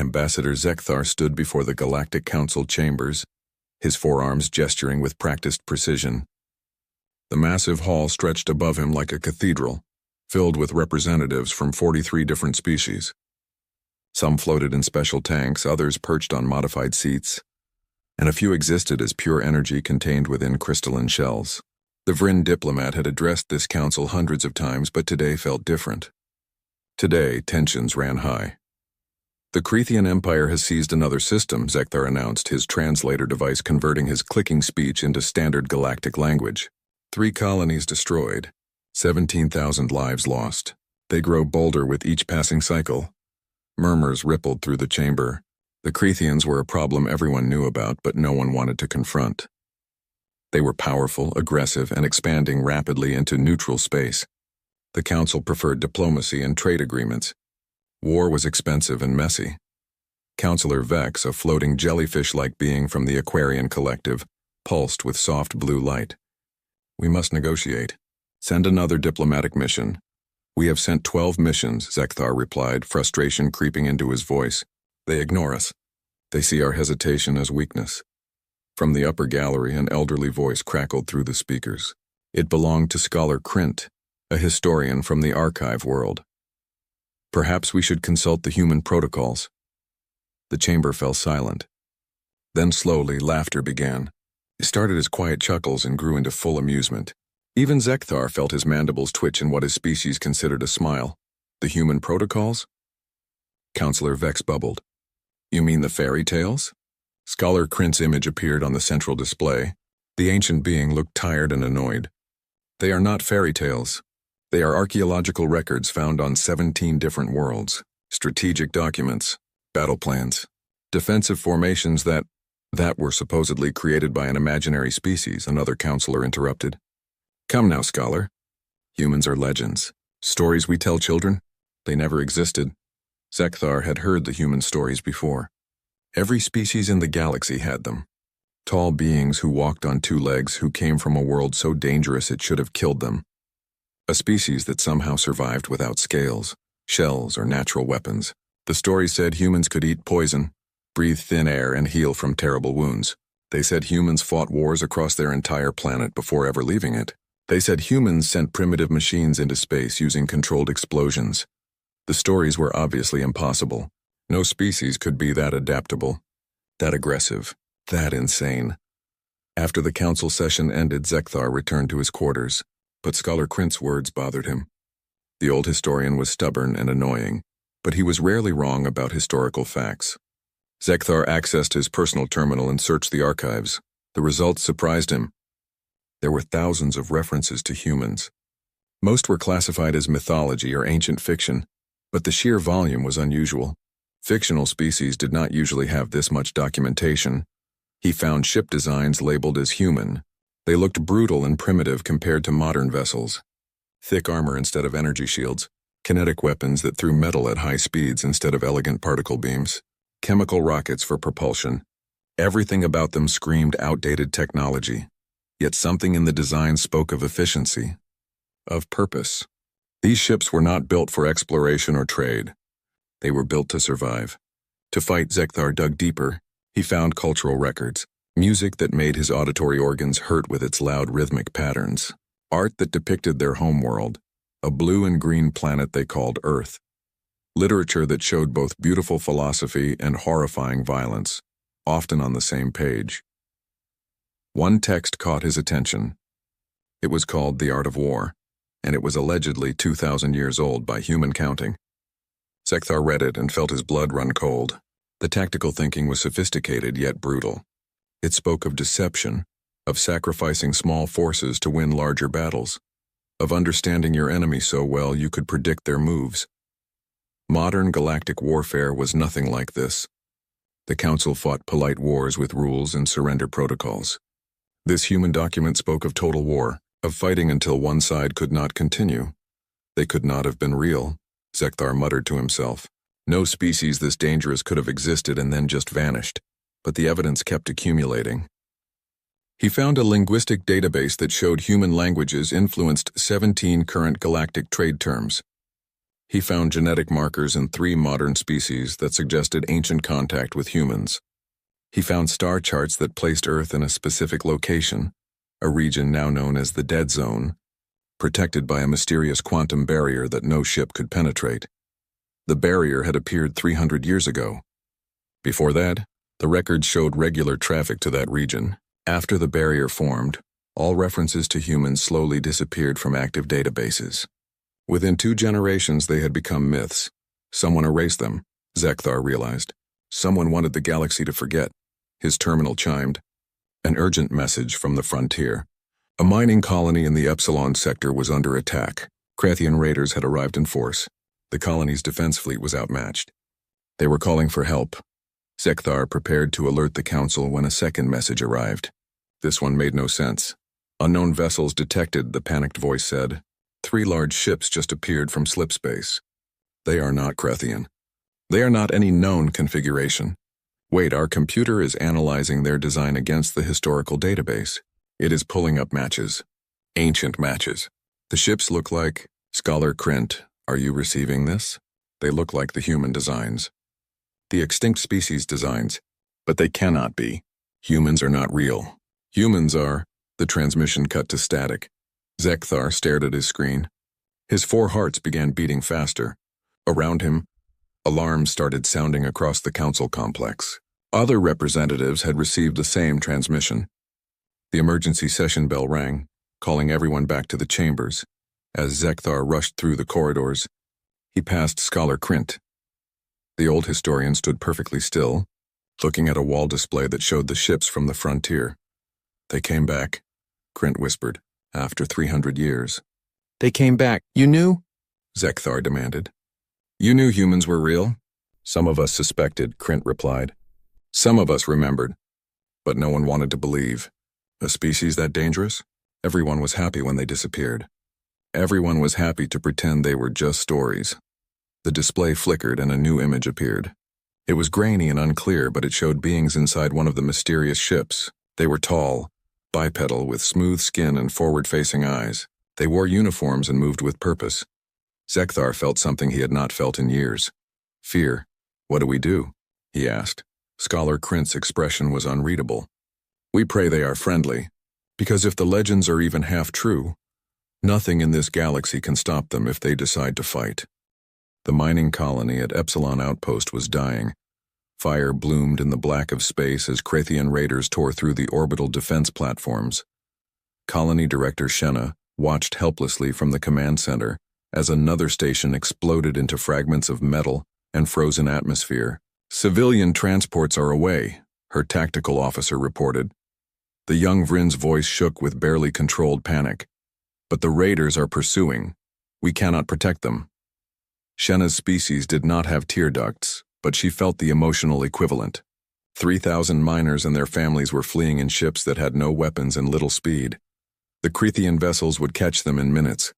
Ambassador Zekthar stood before the Galactic Council chambers, his forearms gesturing with practiced precision. The massive hall stretched above him like a cathedral, filled with representatives from 43 different species. Some floated in special tanks, others perched on modified seats, and a few existed as pure energy contained within crystalline shells. The Vryn diplomat had addressed this council hundreds of times, but today felt different. Today, tensions ran high. The Creathian Empire has seized another system, Zekthar announced, his translator device converting his clicking speech into standard galactic language. 3 colonies destroyed, 17,000 lives lost. They grow bolder with each passing cycle. Murmurs rippled through the chamber. The Creathians were a problem everyone knew about, but no one wanted to confront. They were powerful, aggressive, and expanding rapidly into neutral space. The Council preferred diplomacy and trade agreements. War was expensive and messy. Counselor Vex, a floating jellyfish-like being from the Aquarian Collective, pulsed with soft blue light. "We must negotiate. Send another diplomatic mission." "We have sent 12 missions," Zekthar replied, frustration creeping into his voice. "They ignore us. They see our hesitation as weakness." From the upper gallery, an elderly voice crackled through the speakers. It belonged to Scholar Krint, a historian from the archive world. "Perhaps we should consult the human protocols." The chamber fell silent. Then slowly, laughter began. It started as quiet chuckles and grew into full amusement. Even Zekthar felt his mandibles twitch in what his species considered a smile. "The human protocols?" Counselor Vex bubbled. "You mean the fairy tales?" Scholar Krint's image appeared on the central display. The ancient being looked tired and annoyed. "They are not fairy tales. They are archaeological records found on 17 different worlds, strategic documents, battle plans, defensive formations that were supposedly created by an imaginary species," another counselor interrupted. "Come now, scholar. Humans are legends. Stories we tell children? They never existed." Zekthar had heard the human stories before. Every species in the galaxy had them. Tall beings who walked on 2 legs, who came from a world so dangerous it should have killed them. A species that somehow survived without scales, shells, or natural weapons. The story said humans could eat poison, breathe thin air, and heal from terrible wounds. They said humans fought wars across their entire planet before ever leaving it. They said humans sent primitive machines into space using controlled explosions. The stories were obviously impossible. No species could be that adaptable, that aggressive, that insane. After the council session ended, Zekthar returned to his quarters. But Scholar Krint's words bothered him. The old historian was stubborn and annoying, but he was rarely wrong about historical facts. Zekthar accessed his personal terminal and searched the archives. The results surprised him. There were thousands of references to humans. Most were classified as mythology or ancient fiction, but the sheer volume was unusual. Fictional species did not usually have this much documentation. He found ship designs labeled as human. They looked brutal and primitive compared to modern vessels. Thick armor instead of energy shields, kinetic weapons that threw metal at high speeds instead of elegant particle beams, chemical rockets for propulsion. Everything about them screamed outdated technology. Yet something in the design spoke of efficiency, of purpose. These ships were not built for exploration or trade. They were built to survive. To fight, Zekthar dug deeper. He found cultural records. Music that made his auditory organs hurt with its loud rhythmic patterns. Art that depicted their homeworld, a blue and green planet they called Earth. Literature that showed both beautiful philosophy and horrifying violence, often on the same page. One text caught his attention. It was called The Art of War, and it was allegedly 2,000 years old by human counting. Zekthar read it and felt his blood run cold. The tactical thinking was sophisticated yet brutal. It spoke of deception, of sacrificing small forces to win larger battles, of understanding your enemy so well you could predict their moves. Modern galactic warfare was nothing like this. The Council fought polite wars with rules and surrender protocols. This human document spoke of total war, of fighting until one side could not continue. They could not have been real, Zekthar muttered to himself. No species this dangerous could have existed and then just vanished, but the evidence kept accumulating. He found a linguistic database that showed human languages influenced 17 current galactic trade terms. He found genetic markers in 3 modern species that suggested ancient contact with humans. He found star charts that placed Earth in a specific location, a region now known as the Dead Zone, protected by a mysterious quantum barrier that no ship could penetrate. The barrier had appeared 300 years ago. Before that, the records showed regular traffic to that region. After the barrier formed, all references to humans slowly disappeared from active databases. Within 2 generations, they had become myths. Someone erased them, Zekthar realized. Someone wanted the galaxy to forget. His terminal chimed. An urgent message from the frontier. A mining colony in the Epsilon sector was under attack. Krathian raiders had arrived in force. The colony's defense fleet was outmatched. They were calling for help. Zekthar prepared to alert the council when a second message arrived. This one made no sense. Unknown vessels detected, the panicked voice said. 3 large ships just appeared from slip space. They are not Krathian. They are not any known configuration. Wait, our computer is analyzing their design against the historical database. It is pulling up matches. Ancient matches. The ships look like... Scholar Krint, are you receiving this? They look like the human designs. The extinct species designs. But they cannot be. Humans are not real. Humans are... The transmission cut to static. Zekthar stared at his screen. His 4 hearts began beating faster. Around him, alarms started sounding across the council complex. Other representatives had received the same transmission. The emergency session bell rang, calling everyone back to the chambers. As Zekthar rushed through the corridors, he passed Scholar Krint. The old historian stood perfectly still, looking at a wall display that showed the ships from the frontier. They came back, Krint whispered, after 300 years. They came back. You knew? Zekthar demanded. You knew humans were real? Some of us suspected, Krint replied. Some of us remembered, but no one wanted to believe. A species that dangerous? Everyone was happy when they disappeared. Everyone was happy to pretend they were just stories. The display flickered and a new image appeared. It was grainy and unclear, but it showed beings inside one of the mysterious ships. They were tall, bipedal, with smooth skin and forward-facing eyes. They wore uniforms and moved with purpose. Zekthar felt something he had not felt in years. Fear. What do we do? He asked. Scholar Krint's expression was unreadable. We pray they are friendly, because if the legends are even half true, nothing in this galaxy can stop them if they decide to fight. The mining colony at Epsilon Outpost was dying. Fire bloomed in the black of space as Krathian raiders tore through the orbital defense platforms. Colony Director Shenna watched helplessly from the command center as another station exploded into fragments of metal and frozen atmosphere. Civilian transports are away, her tactical officer reported. The young Vrin's voice shook with barely controlled panic. But the raiders are pursuing. We cannot protect them. Shenna's species did not have tear ducts, but she felt the emotional equivalent. 3,000 miners and their families were fleeing in ships that had no weapons and little speed. The Krathian vessels would catch them in minutes.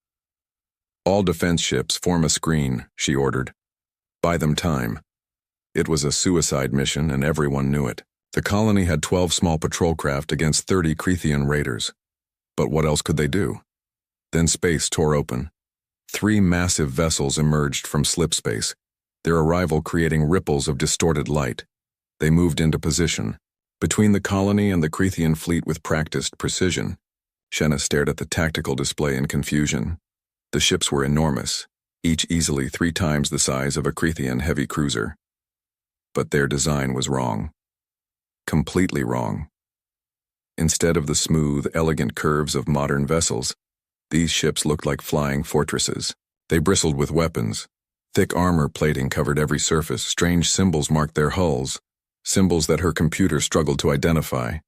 All defense ships form a screen, she ordered. Buy them time. It was a suicide mission and everyone knew it. The colony had 12 small patrol craft against 30 Krathian raiders. But what else could they do? Then space tore open. 3 massive vessels emerged from slip space, their arrival creating ripples of distorted light. They moved into position, between the colony and the Krathian fleet with practiced precision. Shenna stared at the tactical display in confusion. The ships were enormous, each easily 3 times the size of a Krathian heavy cruiser. But their design was wrong. Completely wrong. Instead of the smooth, elegant curves of modern vessels, these ships looked like flying fortresses. They bristled with weapons. Thick armor plating covered every surface. Strange symbols marked their hulls, symbols that her computer struggled to identify.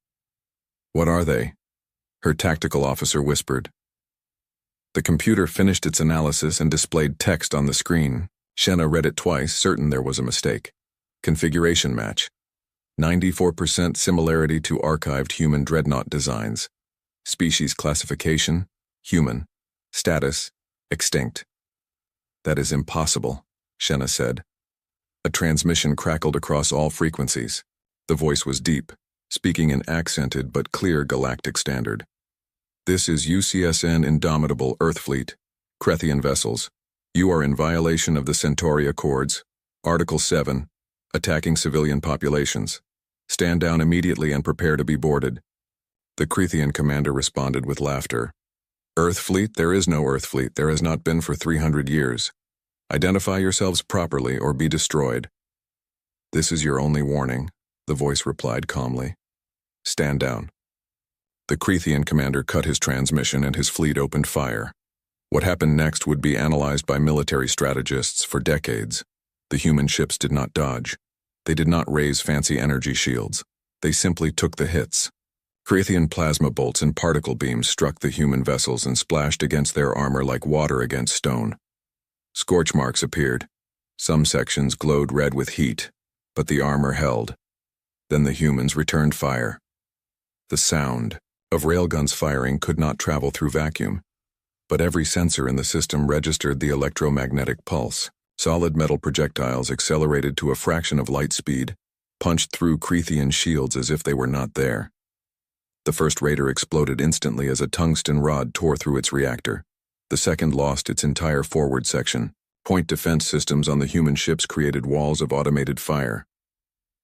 What are they? Her tactical officer whispered. The computer finished its analysis and displayed text on the screen. Shenna read it twice, certain there was a mistake. Configuration match. 94% similarity to archived human dreadnought designs. Species classification, human. Status, extinct. That is impossible, Shenna said. A transmission crackled across all frequencies. The voice was deep, speaking in accented but clear galactic standard. This is UCSN Indomitable Earth Fleet, Krathian vessels. You are in violation of the Centauri Accords, Article 7, attacking civilian populations. Stand down immediately and prepare to be boarded. The Crethean commander responded with laughter. Earth fleet? There is no Earth fleet. There has not been for 300 years. Identify yourselves properly or be destroyed. This is your only warning, the voice replied calmly. Stand down. The Crethean commander cut his transmission and his fleet opened fire. What happened next would be analyzed by military strategists for decades. The human ships did not dodge. They did not raise fancy energy shields. They simply took the hits. Crethean plasma bolts and particle beams struck the human vessels and splashed against their armor like water against stone. Scorch marks appeared. Some sections glowed red with heat, but the armor held. Then the humans returned fire. The sound of railguns firing could not travel through vacuum, but every sensor in the system registered the electromagnetic pulse. Solid metal projectiles accelerated to a fraction of light speed, punched through Crethean shields as if they were not there. The first raider exploded instantly as a tungsten rod tore through its reactor. The second lost its entire forward section. Point defense systems on the human ships created walls of automated fire.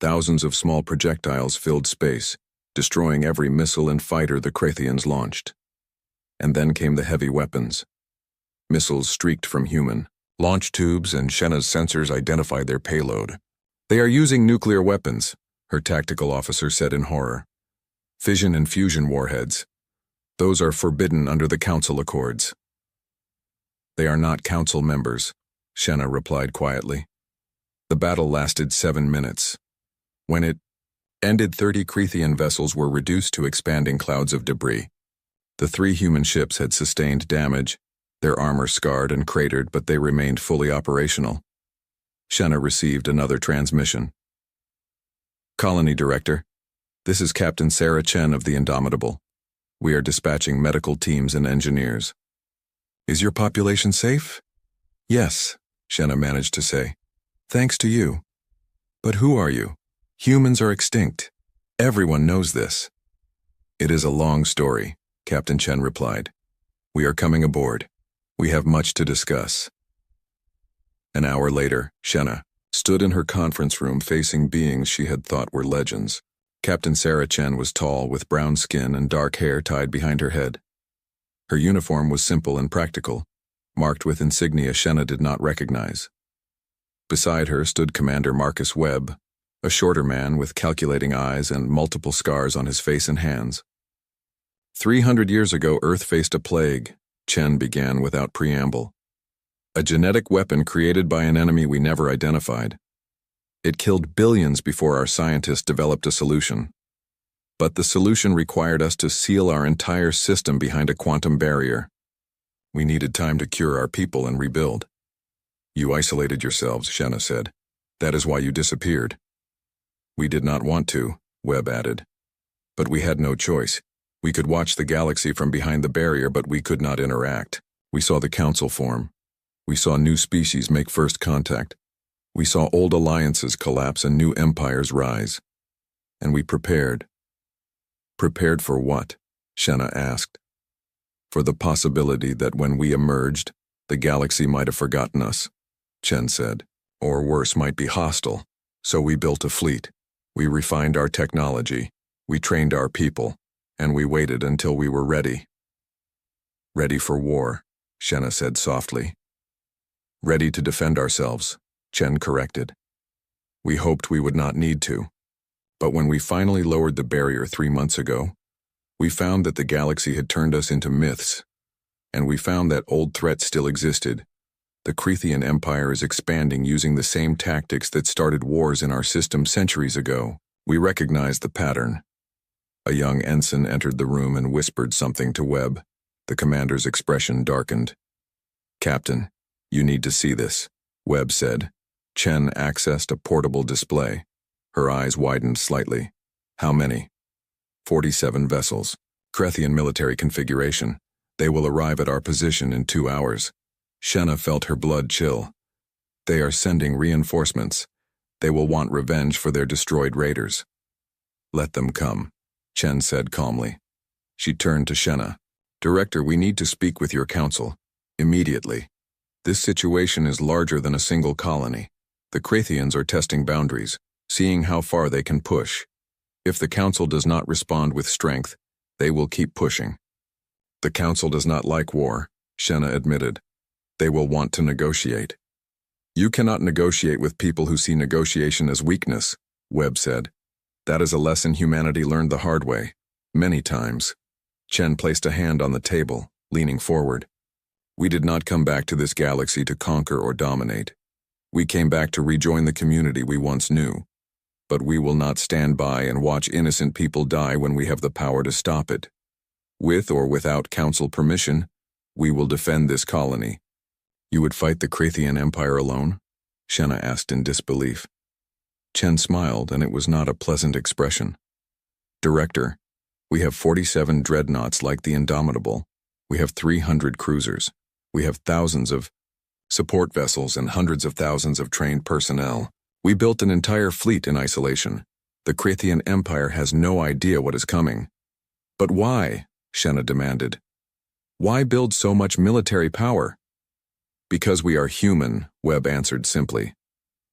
Thousands of small projectiles filled space, destroying every missile and fighter the Cretheans launched. And then came the heavy weapons. Missiles streaked from human. Launch tubes and Shenna's sensors identified their payload. They are using nuclear weapons, her tactical officer said in horror. Fission and fusion warheads. Those are forbidden under the Council Accords. They are not Council members, Shenna replied quietly. The battle lasted 7 minutes. When it ended, 30 Crethean vessels were reduced to expanding clouds of debris. The 3 human ships had sustained damage, their armor scarred and cratered, but they remained fully operational. Shenna received another transmission. Colony Director, this is Captain Sarah Chen of the Indomitable. We are dispatching medical teams and engineers. Is your population safe? Yes, Shenna managed to say. Thanks to you. But who are you? Humans are extinct. Everyone knows this. It is a long story, Captain Chen replied. We are coming aboard. We have much to discuss. An hour later, Shenna stood in her conference room facing beings she had thought were legends. Captain Sarah Chen was tall, with brown skin and dark hair tied behind her head. Her uniform was simple and practical, marked with insignia Shenna did not recognize. Beside her stood Commander Marcus Webb, a shorter man with calculating eyes and multiple scars on his face and hands. 300 years ago, Earth faced a plague, Chen began without preamble. A genetic weapon created by an enemy we never identified. It killed billions before our scientists developed a solution. But the solution required us to seal our entire system behind a quantum barrier. We needed time to cure our people and rebuild. You isolated yourselves, Shenna said. That is why you disappeared. We did not want to, Webb added. But we had no choice. We could watch the galaxy from behind the barrier, but we could not interact. We saw the Council form. We saw new species make first contact. We saw old alliances collapse and new empires rise. And we prepared. Prepared for what? Shenna asked. For the possibility that when we emerged, the galaxy might have forgotten us, Chen said. Or worse, might be hostile. So we built a fleet. We refined our technology. We trained our people. And we waited until we were ready. Ready for war, Shenna said softly. Ready to defend ourselves, Chen corrected. We hoped we would not need to. But when we finally lowered the barrier 3 months ago, we found that the galaxy had turned us into myths. And we found that old threats still existed. The Crethean Empire is expanding using the same tactics that started wars in our system centuries ago. We recognized the pattern. A young ensign entered the room and whispered something to Webb. The commander's expression darkened. Captain, you need to see this, Webb said. Chen accessed a portable display. Her eyes widened slightly. How many? 47 vessels. Crethean military configuration. They will arrive at our position in 2 hours. Shenna felt her blood chill. They are sending reinforcements. They will want revenge for their destroyed raiders. Let them come, Chen said calmly. She turned to Shenna. Director, we need to speak with your council. Immediately. This situation is larger than a single colony. The Krathians are testing boundaries, seeing how far they can push. If the Council does not respond with strength, they will keep pushing. The Council does not like war, Shenna admitted. They will want to negotiate. You cannot negotiate with people who see negotiation as weakness, Webb said. That is a lesson humanity learned the hard way, many times. Chen placed a hand on the table, leaning forward. We did not come back to this galaxy to conquer or dominate. We came back to rejoin the community we once knew. But we will not stand by and watch innocent people die when we have the power to stop it. With or without Council permission, we will defend this colony. You would fight the Krathian Empire alone? Shenna asked in disbelief. Chen smiled, and it was not a pleasant expression. Director, we have 47 dreadnoughts like the Indomitable. We have 300 cruisers. We have thousands of support vessels and hundreds of thousands of trained personnel. We built an entire fleet in isolation. The Krathian Empire has no idea what is coming. But why? Shenna demanded. Why build so much military power? Because we are human, Webb answered simply.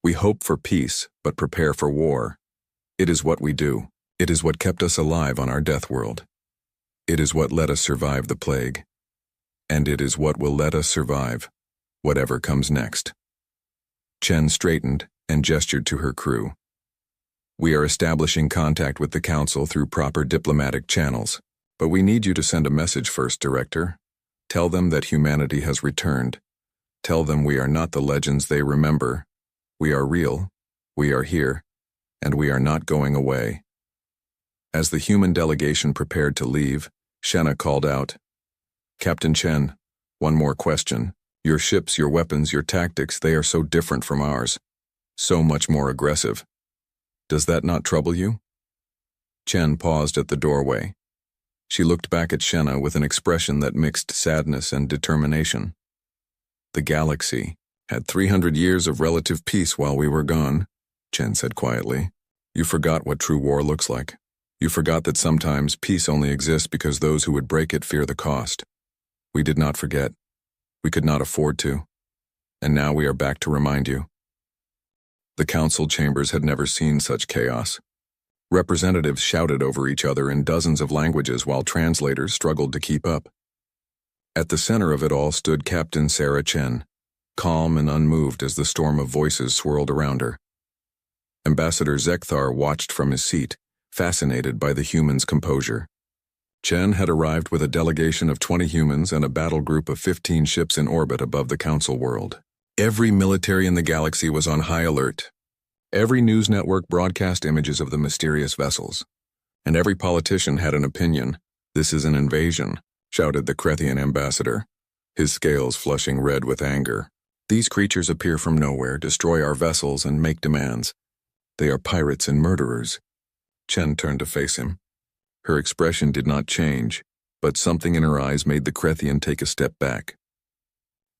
We hope for peace, but prepare for war. It is what we do. It is what kept us alive on our death world. It is what let us survive the plague. And it is what will let us survive, whatever comes next. Chen straightened and gestured to her crew. We are establishing contact with the Council through proper diplomatic channels, but we need you to send a message first, Director. Tell them that humanity has returned. Tell them we are not the legends they remember. We are real, we are here, and we are not going away. As the human delegation prepared to leave, Shenna called out, Captain Chen, one more question. Your ships, your weapons, your tactics, they are so different from ours. So much more aggressive. Does that not trouble you? Chen paused at the doorway. She looked back at Shenna with an expression that mixed sadness and determination. The galaxy had 300 years of relative peace while we were gone, Chen said quietly. You forgot what true war looks like. You forgot that sometimes peace only exists because those who would break it fear the cost. We did not forget. We could not afford to. And now we are back to remind you. The council chambers had never seen such chaos. Representatives shouted over each other in dozens of languages while translators struggled to keep up. At the center of it all stood Captain Sarah Chen, calm and unmoved as the storm of voices swirled around her. Ambassador Zekthar watched from his seat, fascinated by the humans' composure. Chen had arrived with a delegation of 20 humans and a battle group of 15 ships in orbit above the Council world. Every military in the galaxy was on high alert. Every news network broadcast images of the mysterious vessels. And every politician had an opinion. This is an invasion, shouted the Krathian ambassador, his scales flushing red with anger. These creatures appear from nowhere, destroy our vessels, and make demands. They are pirates and murderers. Chen turned to face him. Her expression did not change, but something in her eyes made the Krathian take a step back.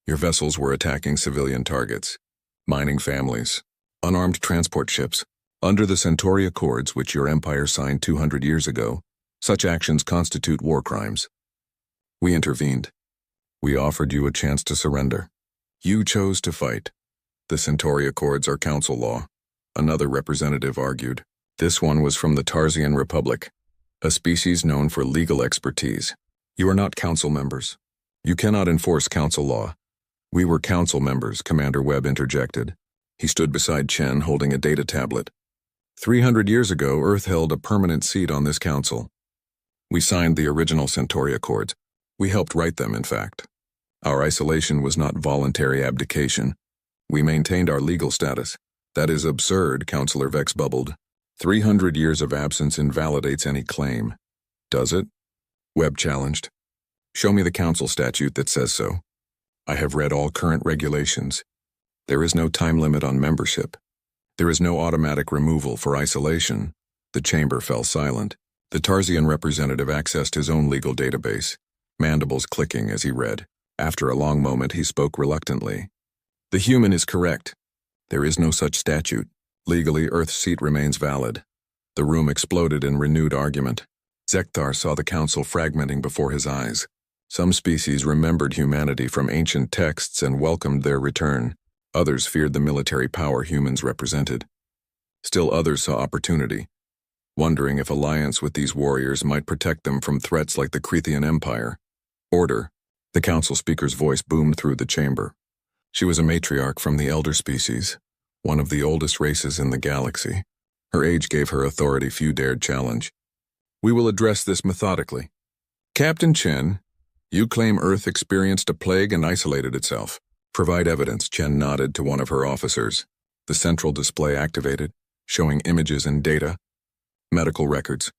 Your vessels were attacking civilian targets, mining families, unarmed transport ships. Under the Centauri Accords, which your empire signed 200 years ago, such actions constitute war crimes. We intervened. We offered you a chance to surrender. You chose to fight. The Centauri Accords are council law, another representative argued. This one was from the Tarsian Republic, a species known for legal expertise. You are not council members. You cannot enforce council law. We were council members, Commander Webb interjected. He stood beside Chen holding a data tablet. 300 years ago, Earth held a permanent seat on this council. We signed the original Centauri Accords. We helped write them, in fact. Our isolation was not voluntary abdication. We maintained our legal status. That is absurd, Councillor Vex bubbled. 300 years of absence invalidates any claim. Does it? Webb challenged. Show me the council statute that says so. I have read all current regulations. There is no time limit on membership. There is no automatic removal for isolation. The chamber fell silent. The Tarsian representative accessed his own legal database, mandibles clicking as he read. After a long moment, he spoke reluctantly. The human is correct. There is no such statute. Legally, Earth's seat remains valid. The room exploded in renewed argument. Zekthar saw the council fragmenting before his eyes. Some species remembered humanity from ancient texts and welcomed their return. Others feared the military power humans represented. Still others saw opportunity, wondering if alliance with these warriors might protect them from threats like the Cretan Empire. Order. The council speaker's voice boomed through the chamber. She was a matriarch from the elder species, one of the oldest races in the galaxy. Her age gave her authority few dared challenge. We will address this methodically. Captain Chen, you claim Earth experienced a plague and isolated itself. Provide evidence, Chen nodded to one of her officers. The central display activated, showing images and data, medical records,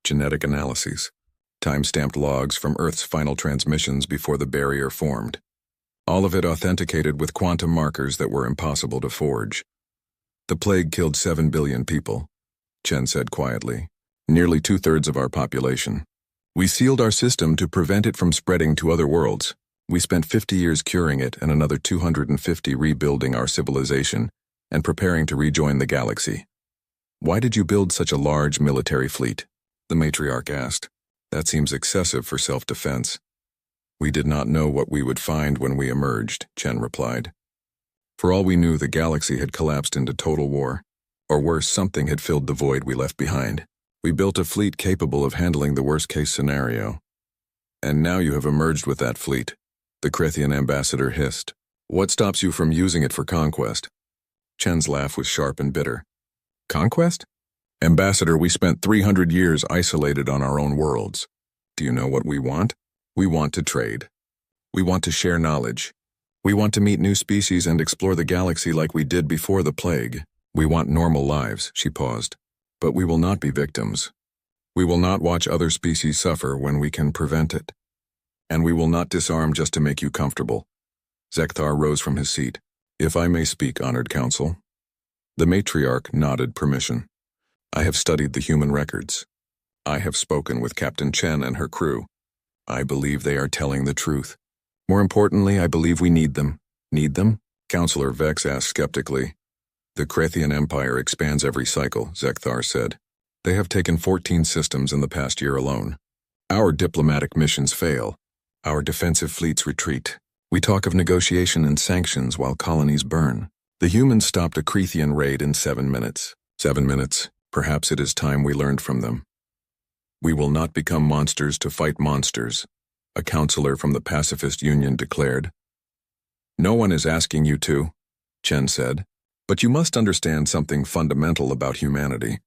genetic analyses, time-stamped logs from Earth's final transmissions before the barrier formed. All of it authenticated with quantum markers that were impossible to forge. The plague killed 7 billion people, Chen said quietly, nearly 2/3 of our population. We sealed our system to prevent it from spreading to other worlds. We spent 50 years curing it and another 250 rebuilding our civilization and preparing to rejoin the galaxy. Why did you build such a large military fleet? The matriarch asked. That seems excessive for self-defense. We did not know what we would find when we emerged, Chen replied. For all we knew, the galaxy had collapsed into total war. Or worse, something had filled the void we left behind. We built a fleet capable of handling the worst-case scenario. And now you have emerged with that fleet, the Cretan ambassador hissed. What stops you from using it for conquest? Chen's laugh was sharp and bitter. Conquest? Ambassador, we spent 300 years isolated on our own worlds. Do you know what we want? We want to trade. We want to share knowledge. We want to meet new species and explore the galaxy like we did before the plague. We want normal lives, she paused. But we will not be victims. We will not watch other species suffer when we can prevent it. And we will not disarm just to make you comfortable. Zekthar rose from his seat. If I may speak, honored council. The matriarch nodded permission. I have studied the human records. I have spoken with Captain Chen and her crew. I believe they are telling the truth. More importantly, I believe we need them. Need them? Counselor Vex asked skeptically. The Cretan Empire expands every cycle, Zekthar said. They have taken 14 systems in the past year alone. Our diplomatic missions fail. Our defensive fleets retreat. We talk of negotiation and sanctions while colonies burn. The humans stopped a Cretan raid in 7 minutes. 7 minutes. Perhaps it is time we learned from them. We will not become monsters to fight monsters, a counselor from the Pacifist Union declared. No one is asking you to, Chen said, but you must understand something fundamental about humanity.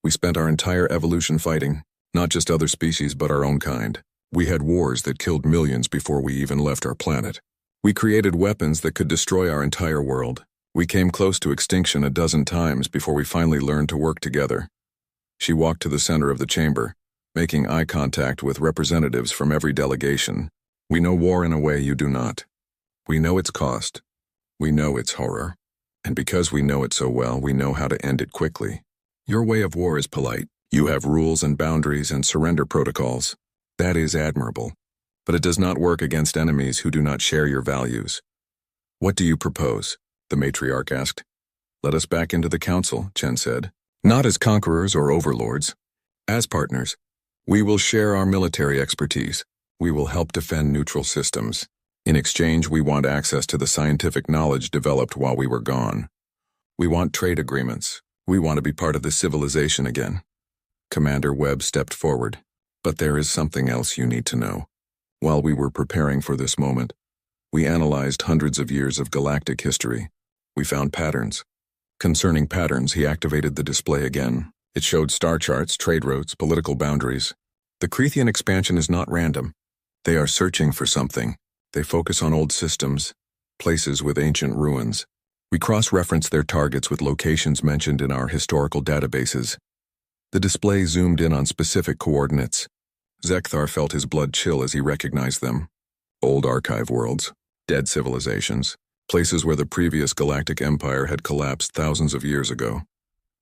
We spent our entire evolution fighting, not just other species but our own kind. We had wars that killed millions before we even left our planet. We created weapons that could destroy our entire world. We came close to extinction a dozen times before we finally learned to work together. She walked to the center of the chamber, making eye contact with representatives from every delegation. We know war in a way you do not. We know its cost. We know its horror. And because we know it so well, we know how to end it quickly. Your way of war is polite. You have rules and boundaries and surrender protocols. That is admirable. But it does not work against enemies who do not share your values. What do you propose? The matriarch asked. Let us back into the council, Chen said. Not as conquerors or overlords. As partners. We will share our military expertise. We will help defend neutral systems. In exchange, we want access to the scientific knowledge developed while we were gone. We want trade agreements. We want to be part of the civilization again. Commander Webb stepped forward. But there is something else you need to know. While we were preparing for this moment, we analyzed hundreds of years of galactic history. We found patterns. Concerning patterns, he activated the display again. It showed star charts, trade routes, political boundaries. The Cretan expansion is not random. They are searching for something. They focus on old systems, places with ancient ruins. We cross-reference their targets with locations mentioned in our historical databases. The display zoomed in on specific coordinates. Zekthar felt his blood chill as he recognized them. Old archive worlds, dead civilizations, places where the previous galactic empire had collapsed thousands of years ago.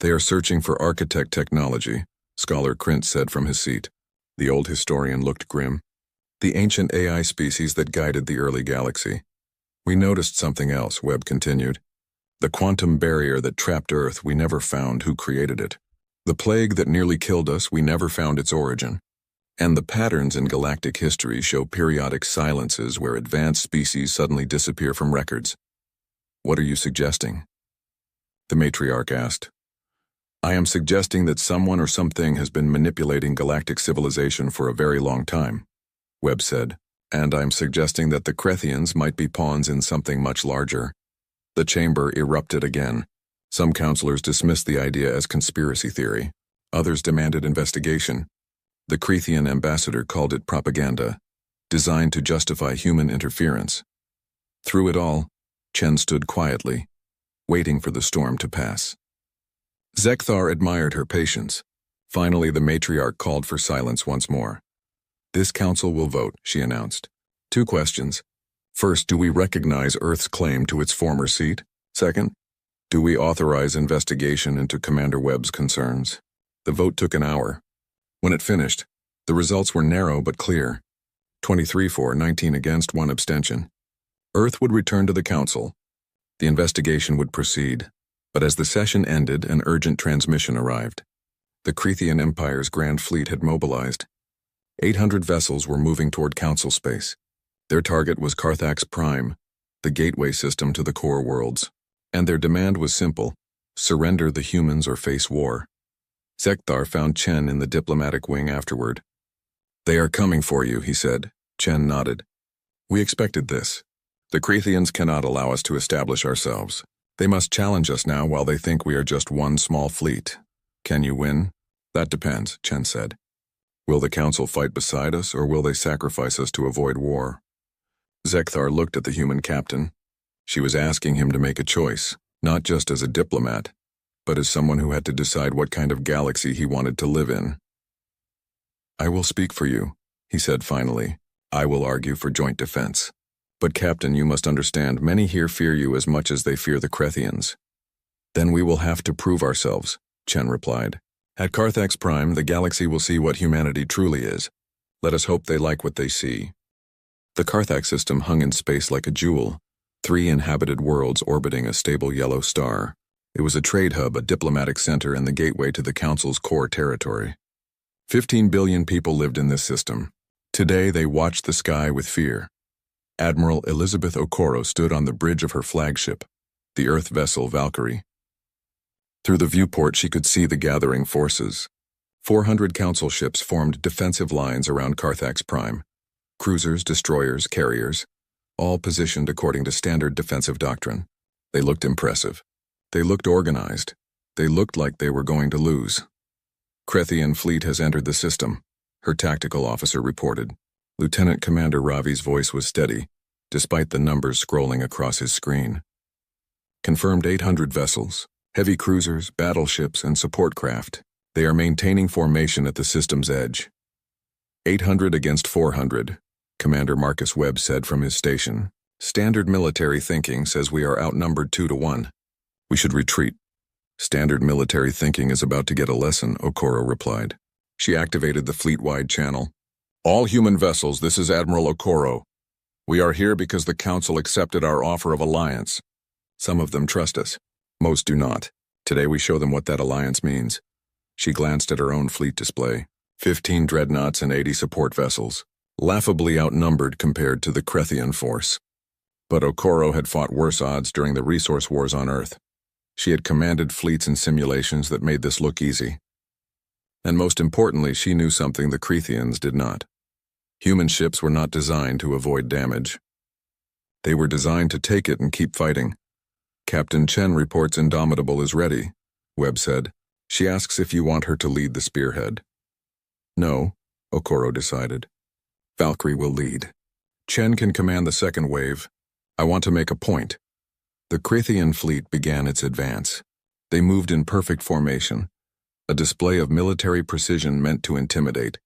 They are searching for architect technology, Scholar Krint said from his seat. The old historian looked grim. The ancient AI species that guided the early galaxy. We noticed something else, Webb continued. The quantum barrier that trapped Earth, we never found who created it. The plague that nearly killed us, we never found its origin. And the patterns in galactic history show periodic silences where advanced species suddenly disappear from records. What are you suggesting? The matriarch asked. I am suggesting that someone or something has been manipulating galactic civilization for a very long time, Webb said, and I'm suggesting that the Krethians might be pawns in something much larger. The chamber erupted again. Some counselors dismissed the idea as conspiracy theory. Others demanded investigation. The Krethian ambassador called it propaganda, designed to justify human interference. Through it all, Chen stood quietly, waiting for the storm to pass. Zekthar admired her patience. Finally, the matriarch called for silence once more. This council will vote, she announced. 2 questions. First, do we recognize Earth's claim to its former seat? Second, do we authorize investigation into Commander Webb's concerns? The vote took an hour. When it finished, the results were narrow but clear. 23 for, 19 against, 1 abstention. Earth would return to the council. The investigation would proceed. But as the session ended, an urgent transmission arrived. The Krethian Empire's Grand Fleet had mobilized. 800 vessels were moving toward council space. Their target was Carthax Prime, the gateway system to the core worlds. And their demand was simple: surrender the humans or face war. Zekthar found Chen in the diplomatic wing afterward. They are coming for you, he said. Chen nodded. We expected this. The Krethians cannot allow us to establish ourselves. They must challenge us now while they think we are just one small fleet. Can you win? That depends, Chen said. Will the council fight beside us, or will they sacrifice us to avoid war? Zekthar looked at the human captain. She was asking him to make a choice, not just as a diplomat, but as someone who had to decide what kind of galaxy he wanted to live in. I will speak for you, he said finally. I will argue for joint defense. But Captain, you must understand, many here fear you as much as they fear the Krethians. Then we will have to prove ourselves, Chen replied. At Carthax Prime, the galaxy will see what humanity truly is. Let us hope they like what they see. The Carthax system hung in space like a jewel, 3 inhabited worlds orbiting a stable yellow star. It was a trade hub, a diplomatic center, and the gateway to the Council's core territory. 15 billion people lived in this system. Today, they watched the sky with fear. Admiral Elizabeth Okoro stood on the bridge of her flagship, the Earth vessel Valkyrie. Through the viewport, she could see the gathering forces. 400 council ships formed defensive lines around Carthax Prime. Cruisers, destroyers, carriers, all positioned according to standard defensive doctrine. They looked impressive. They looked organized. They looked like they were going to lose. Krethian fleet has entered the system, her tactical officer reported. Lieutenant Commander Ravi's voice was steady, despite the numbers scrolling across his screen. Confirmed 800 vessels, heavy cruisers, battleships, and support craft. They are maintaining formation at the system's edge. 800 against 400, Commander Marcus Webb said from his station. Standard military thinking says we are outnumbered 2 to 1. We should retreat. Standard military thinking is about to get a lesson, Okoro replied. She activated the fleet-wide channel. All human vessels, this is Admiral Okoro. We are here because the Council accepted our offer of alliance. Some of them trust us. Most do not. Today we show them what that alliance means. She glanced at her own fleet display. 15 dreadnoughts and 80 support vessels. Laughably outnumbered compared to the Krethian force. But Okoro had fought worse odds during the resource wars on Earth. She had commanded fleets in simulations that made this look easy. And most importantly, she knew something the Krethians did not. Human ships were not designed to avoid damage. They were designed to take it and keep fighting. Captain Chen reports Indomitable is ready, Webb said. She asks if you want her to lead the spearhead. No, Okoro decided. Valkyrie will lead. Chen can command the second wave. I want to make a point. The Krethian fleet began its advance. They moved in perfect formation, a display of military precision meant to intimidate.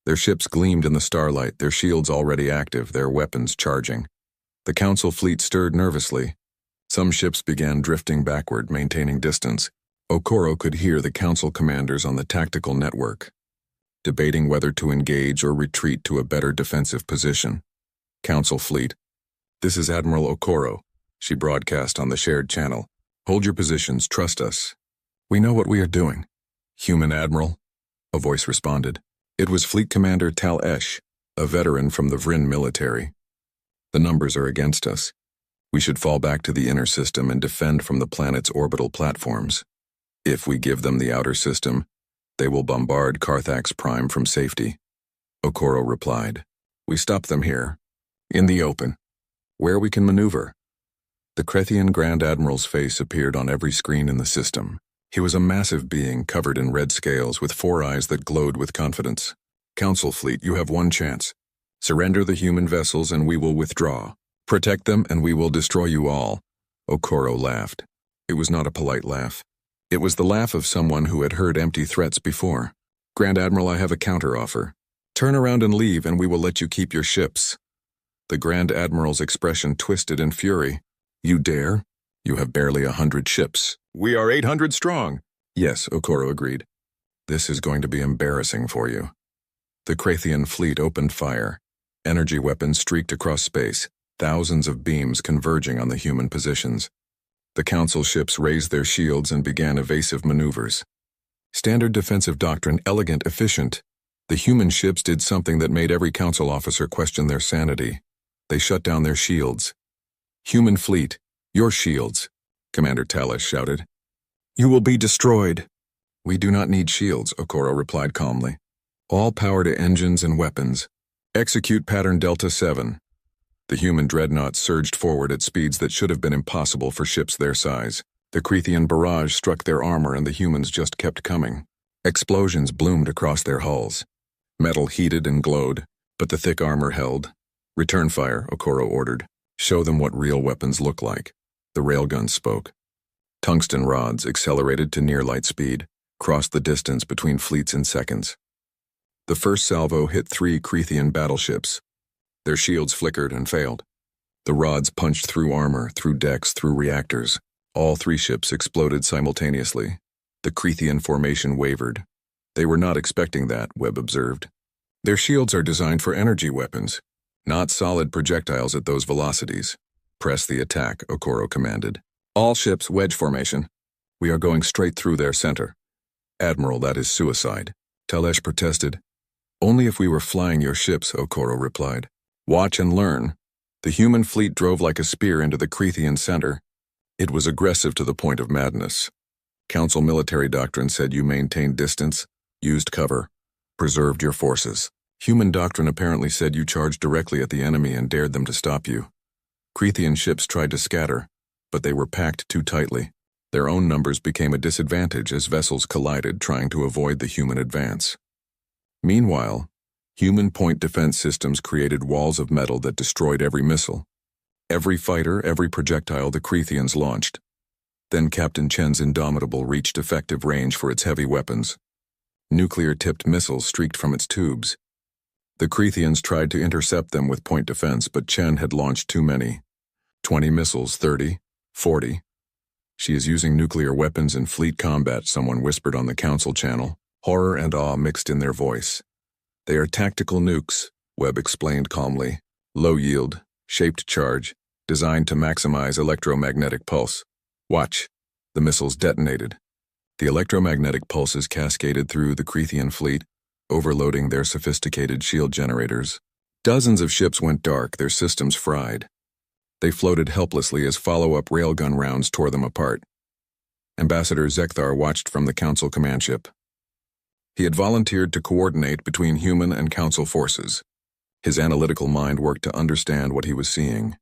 Their ships gleamed in the starlight, their shields already active, their weapons charging. The Council fleet stirred nervously. Some ships began drifting backward, maintaining distance. Okoro could hear the Council commanders on the tactical network, debating whether to engage or retreat to a better defensive position. Council fleet. This is Admiral Okoro, she broadcast on the shared channel. Hold your positions, trust us. We know what we are doing. Human Admiral, a voice responded. It was Fleet Commander Tal Esh, a veteran from the Vryn military. The numbers are against us. We should fall back to the inner system and defend from the planet's orbital platforms. If we give them the outer system, they will bombard Carthax Prime from safety. Okoro replied. We stop them here, in the open, where we can maneuver. The Krethian Grand Admiral's face appeared on every screen in the system. He was a massive being covered in red scales with 4 eyes that glowed with confidence. Council fleet, you have one chance. Surrender the human vessels and we will withdraw. Protect them and we will destroy you all. Okoro laughed. It was not a polite laugh. It was the laugh of someone who had heard empty threats before. Grand Admiral, I have a counter-offer. Turn around and leave and we will let you keep your ships. The Grand Admiral's expression twisted in fury. You dare? You have barely 100 ships. We are 800 strong. Yes, Okoro agreed. This is going to be embarrassing for you. The Krethian fleet opened fire. Energy weapons streaked across space, thousands of beams converging on the human positions. The Council ships raised their shields and began evasive maneuvers. Standard defensive doctrine, elegant, efficient. The human ships did something that made every Council officer question their sanity. They shut down their shields. Human fleet, your shields, Commander Talis shouted. You will be destroyed. We do not need shields, Okoro replied calmly. All power to engines and weapons. Execute pattern Delta 7. The human dreadnoughts surged forward at speeds that should have been impossible for ships their size. The Krethian barrage struck their armor and the humans just kept coming. Explosions bloomed across their hulls. Metal heated and glowed, but the thick armor held. Return fire, Okoro ordered. Show them what real weapons look like. The railguns spoke. Tungsten rods, accelerated to near light speed, crossed the distance between fleets in seconds. The first salvo hit 3 Krethian battleships. Their shields flickered and failed. The rods punched through armor, through decks, through reactors. All 3 ships exploded simultaneously. The Krethian formation wavered. They were not expecting that, Webb observed. Their shields are designed for energy weapons, not solid projectiles at those velocities. Press the attack, Okoro commanded. All ships, wedge formation. We are going straight through their center. Admiral, that is suicide. Talesh protested. Only if we were flying your ships, Okoro replied. Watch and learn. The human fleet drove like a spear into the Krethian center. It was aggressive to the point of madness. Council military doctrine said you maintained distance, used cover, preserved your forces. Human doctrine apparently said you charged directly at the enemy and dared them to stop you. Krethian ships tried to scatter, but they were packed too tightly. Their own numbers became a disadvantage as vessels collided trying to avoid the human advance. Meanwhile, human point defense systems created walls of metal that destroyed every missile, every fighter, every projectile the Krethians launched. Then Captain Chen's Indomitable reached effective range for its heavy weapons. Nuclear-tipped missiles streaked from its tubes. The Krethians tried to intercept them with point defense, but Chen had launched too many. 20 missiles, 30, 40. She is using nuclear weapons in fleet combat, someone whispered on the Council channel. Horror and awe mixed in their voice. They are tactical nukes, Webb explained calmly. Low yield, shaped charge, designed to maximize electromagnetic pulse. Watch. The missiles detonated. The electromagnetic pulses cascaded through the Krethian fleet, overloading their sophisticated shield generators. Dozens of ships went dark, their systems fried. They floated helplessly as follow-up railgun rounds tore them apart. Ambassador Zekthar watched from the Council command ship. He had volunteered to coordinate between human and Council forces. His analytical mind worked to understand what he was seeing.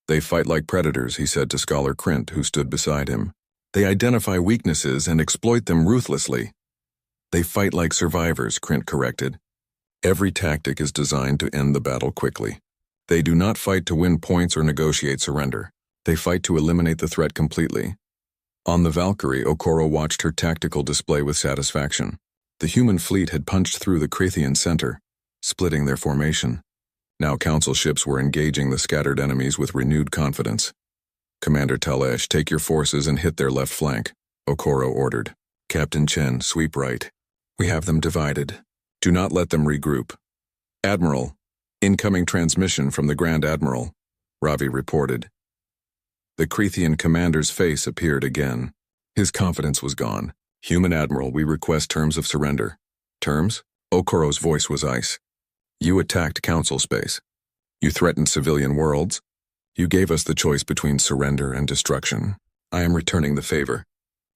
They fight like predators, he said to Scholar Krint, who stood beside him. They identify weaknesses and exploit them ruthlessly. They fight like survivors, Krint corrected. Every tactic is designed to end the battle quickly. They do not fight to win points or negotiate surrender. They fight to eliminate the threat completely. On the Valkyrie, Okoro watched her tactical display with satisfaction. The human fleet had punched through the Krethian center, splitting their formation. Now Council ships were engaging the scattered enemies with renewed confidence. Commander Talesh, take your forces and hit their left flank, Okoro ordered. Captain Chen, sweep right. We have them divided. Do not let them regroup. Admiral, incoming transmission from the Grand Admiral, Ravi reported. The Krethian commander's face appeared again. His confidence was gone. Human Admiral, we request terms of surrender. Terms? Okoro's voice was ice. You attacked Council space. You threatened civilian worlds. You gave us the choice between surrender and destruction. I am returning the favor.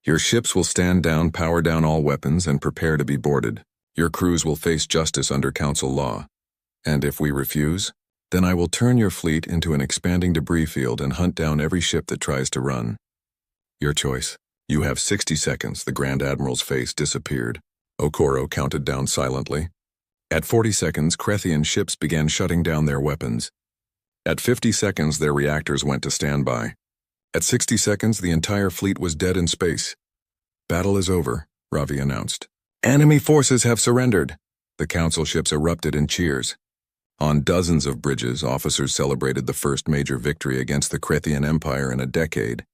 Your ships will stand down, power down all weapons, and prepare to be boarded. Your crews will face justice under Council law. And if we refuse, then I will turn your fleet into an expanding debris field and hunt down every ship that tries to run. Your choice. You have 60 seconds. The Grand Admiral's face disappeared. Okoro counted down silently. At 40 seconds, Krethian ships began shutting down their weapons. At 50 seconds, their reactors went to standby. At 60 seconds, the entire fleet was dead in space. Battle is over, Ravi announced. Enemy forces have surrendered. The Council ships erupted in cheers. On dozens of bridges, officers celebrated the first major victory against the Krethian Empire in a decade.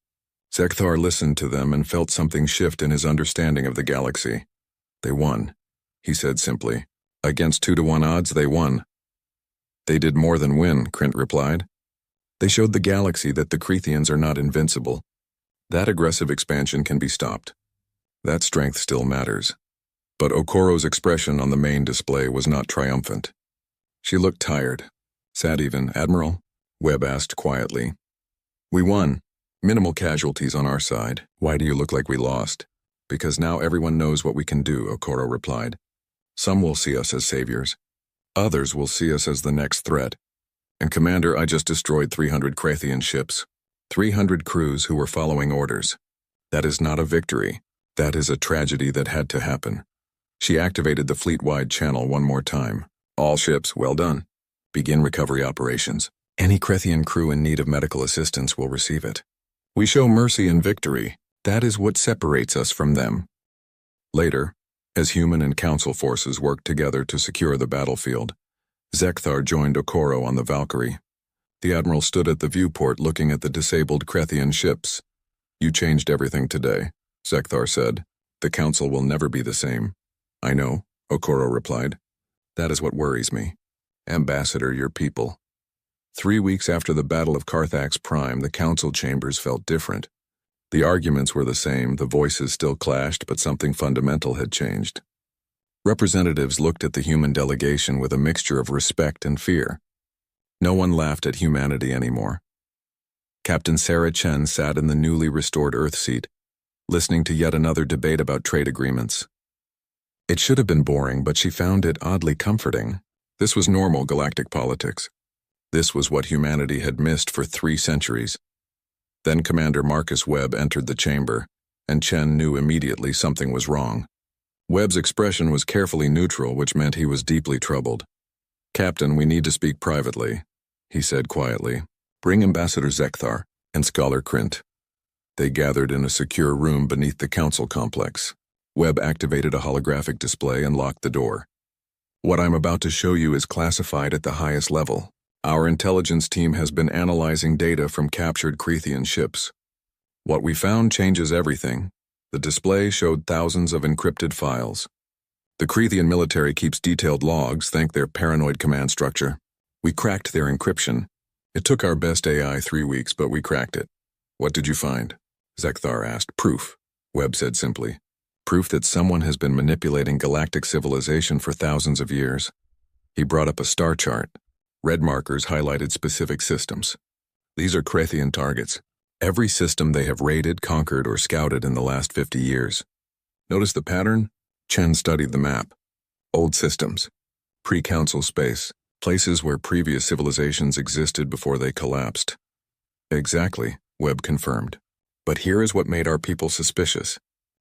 Zekthar listened to them and felt something shift in his understanding of the galaxy. They won, he said simply. Against 2-to-1 odds, they won. They did more than win, Krint replied. They showed the galaxy that the Krethians are not invincible. That aggressive expansion can be stopped. That strength still matters. But Okoro's expression on the main display was not triumphant. She looked tired. Sad even, Admiral? Webb asked quietly. We won. Minimal casualties on our side. Why do you look like we lost? Because now everyone knows what we can do, Okoro replied. Some will see us as saviors. Others will see us as the next threat. And Commander, I just destroyed 300 Krethian ships. 300 crews who were following orders. That is not a victory. That is a tragedy that had to happen. She activated the fleet-wide channel one more time. All ships, well done. Begin recovery operations. Any Krethian crew in need of medical assistance will receive it. We show mercy and victory. That is what separates us from them. Later, as human and Council forces worked together to secure the battlefield, Zekthar joined Okoro on the Valkyrie. The Admiral stood at the viewport looking at the disabled Krethian ships. You changed everything today, Zekthar said. The Council will never be the same. I know, Okoro replied. That is what worries me. Ambassador, your people. 3 weeks after the Battle of Carthax Prime, the Council chambers felt different. The arguments were the same, the voices still clashed, but something fundamental had changed. Representatives looked at the human delegation with a mixture of respect and fear. No one laughed at humanity anymore. Captain Sarah Chen sat in the newly restored Earth seat, listening to yet another debate about trade agreements. It should have been boring, but she found it oddly comforting. This was normal galactic politics. This was what humanity had missed for 3 centuries. Then Commander Marcus Webb entered the chamber, and Chen knew immediately something was wrong. Webb's expression was carefully neutral, which meant he was deeply troubled. Captain, we need to speak privately, he said quietly. Bring Ambassador Zekthar and Scholar Krint. They gathered in a secure room beneath the Council complex. Webb activated a holographic display and locked the door. What I'm about to show you is classified at the highest level. Our intelligence team has been analyzing data from captured Krethian ships. What we found changes everything. The display showed thousands of encrypted files. The Krethian military keeps detailed logs thanks their paranoid command structure. We cracked their encryption. It took our best AI 3 weeks, but we cracked it. What did you find? Zekthar asked. Proof, Webb said simply. Proof that someone has been manipulating galactic civilization for thousands of years. He brought up a star chart. Red markers highlighted specific systems. These are Krethian targets. Every system they have raided, conquered, or scouted in the last 50 years. Notice the pattern? Chen studied the map. Old systems. Pre-Council space. Places where previous civilizations existed before they collapsed. Exactly, Webb confirmed. But here is what made our people suspicious.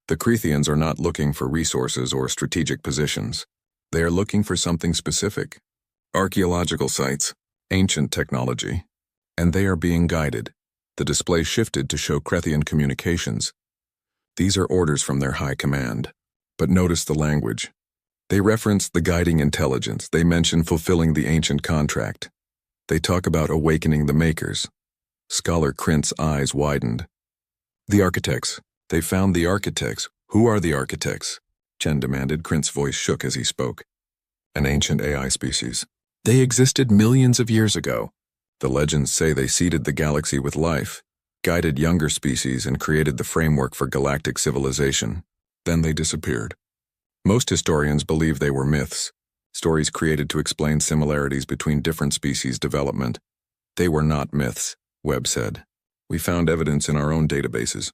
The Krethians are not looking for resources or strategic positions. They are looking for something specific. Archaeological sites, ancient technology. And they are being guided. The display shifted to show Krethian communications. These are orders from their high command. But notice the language. They reference the guiding intelligence. They mention fulfilling the ancient contract. They talk about awakening the makers. Scholar Krint's eyes widened. The architects. They found the architects. Who are the architects? Chen demanded. Krint's voice shook as he spoke. An ancient AI species. They existed millions of years ago. The legends say they seeded the galaxy with life, guided younger species, and created the framework for galactic civilization. Then they disappeared. Most historians believe they were myths, stories created to explain similarities between different species' development. They were not myths, Webb said. We found evidence in our own databases.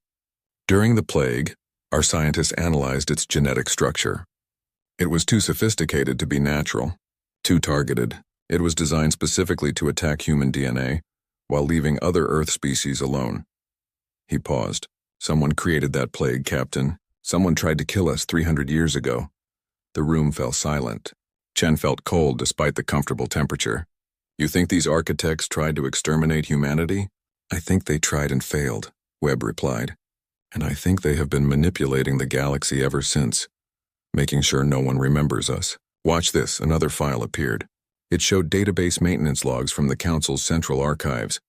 During the plague, our scientists analyzed its genetic structure. It was too sophisticated to be natural, too targeted. It was designed specifically to attack human DNA, while leaving other Earth species alone. He paused. Someone created that plague, Captain. Someone tried to kill us 300 years ago. The room fell silent. Chen felt cold despite the comfortable temperature. You think these architects tried to exterminate humanity? I think they tried and failed, Webb replied. And I think they have been manipulating the galaxy ever since, making sure no one remembers us. Watch this, another file appeared. It showed database maintenance logs from the Council's central archives.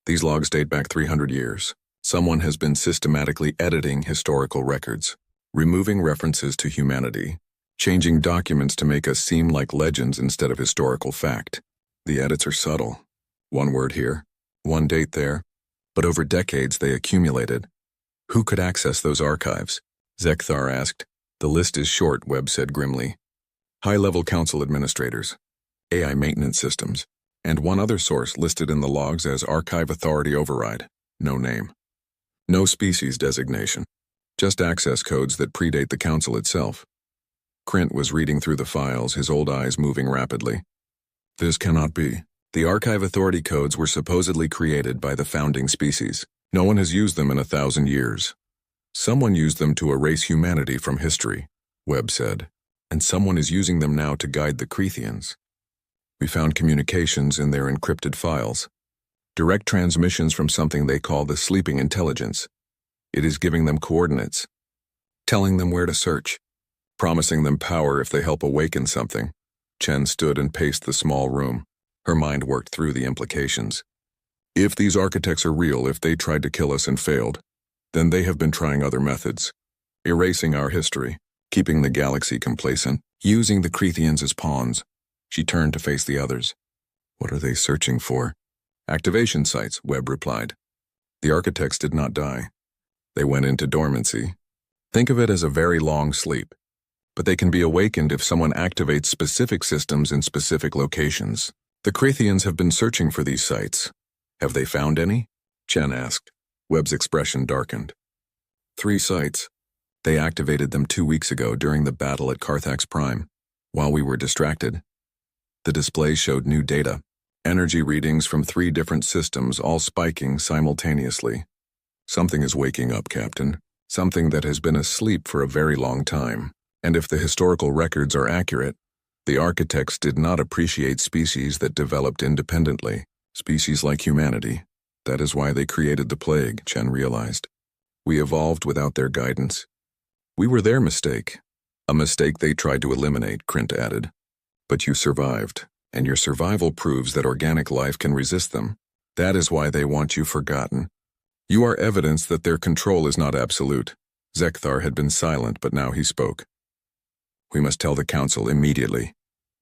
These logs date back 300 years. Someone has been systematically editing historical records, removing references to humanity, changing documents to make us seem like legends instead of historical fact. The edits are subtle. One word here, one date there, but over decades they accumulated. Who could access those archives? Zekthar asked. The list is short, Webb said grimly. High-level council administrators, AI maintenance systems, and one other source listed in the logs as Archive Authority Override. No name. No species designation. Just access codes that predate the council itself. Krint was reading through the files, his old eyes moving rapidly. This cannot be. The Archive Authority codes were supposedly created by the founding species. No one has used them in 1,000 years. Someone used them to erase humanity from history, Webb said, and someone is using them now to guide the Crethians. We found communications in their encrypted files. Direct transmissions from something they call the sleeping intelligence. It is giving them coordinates, telling them where to search, promising them power if they help awaken something. Chen stood and paced the small room. Her mind worked through the implications. If these architects are real, if they tried to kill us and failed, then they have been trying other methods. Erasing our history, keeping the galaxy complacent, using the Crethians as pawns. She turned to face the others. What are they searching for? Activation sites, Webb replied. The architects did not die. They went into dormancy. Think of it as a very long sleep. But they can be awakened if someone activates specific systems in specific locations. The Crethians have been searching for these sites. Have they found any? Chen asked. Webb's expression darkened. 3 sites. They activated them 2 weeks ago during the battle at Carthax Prime, while we were distracted. The display showed new data. Energy readings from 3 different systems, all spiking simultaneously. Something is waking up, Captain. Something that has been asleep for a very long time. And if the historical records are accurate, the architects did not appreciate species that developed independently, species like humanity. That is why they created the plague, Chen realized. We evolved without their guidance. We were their mistake. A mistake they tried to eliminate, Krint added. But you survived. And your survival proves that organic life can resist them. That is why they want you forgotten. You are evidence that their control is not absolute. Zekthar had been silent, but now he spoke. We must tell the council immediately.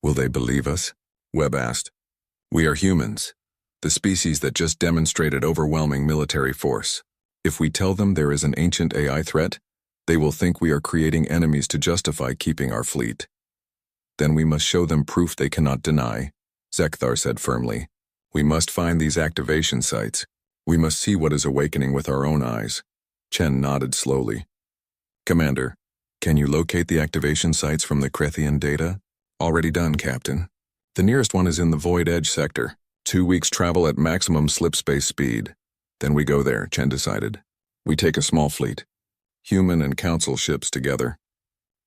Will they believe us? Webb asked. We are humans, the species that just demonstrated overwhelming military force. If we tell them there is an ancient AI threat, they will think we are creating enemies to justify keeping our fleet. Then we must show them proof they cannot deny, Zekthar said firmly. We must find these activation sites. We must see what is awakening with our own eyes. Chen nodded slowly. Commander, can you locate the activation sites from the Crethian data? Already done, Captain. The nearest one is in the Void Edge sector. 2 weeks travel at maximum slip space speed. Then we go there, Chen decided. We take a small fleet, human and council ships together.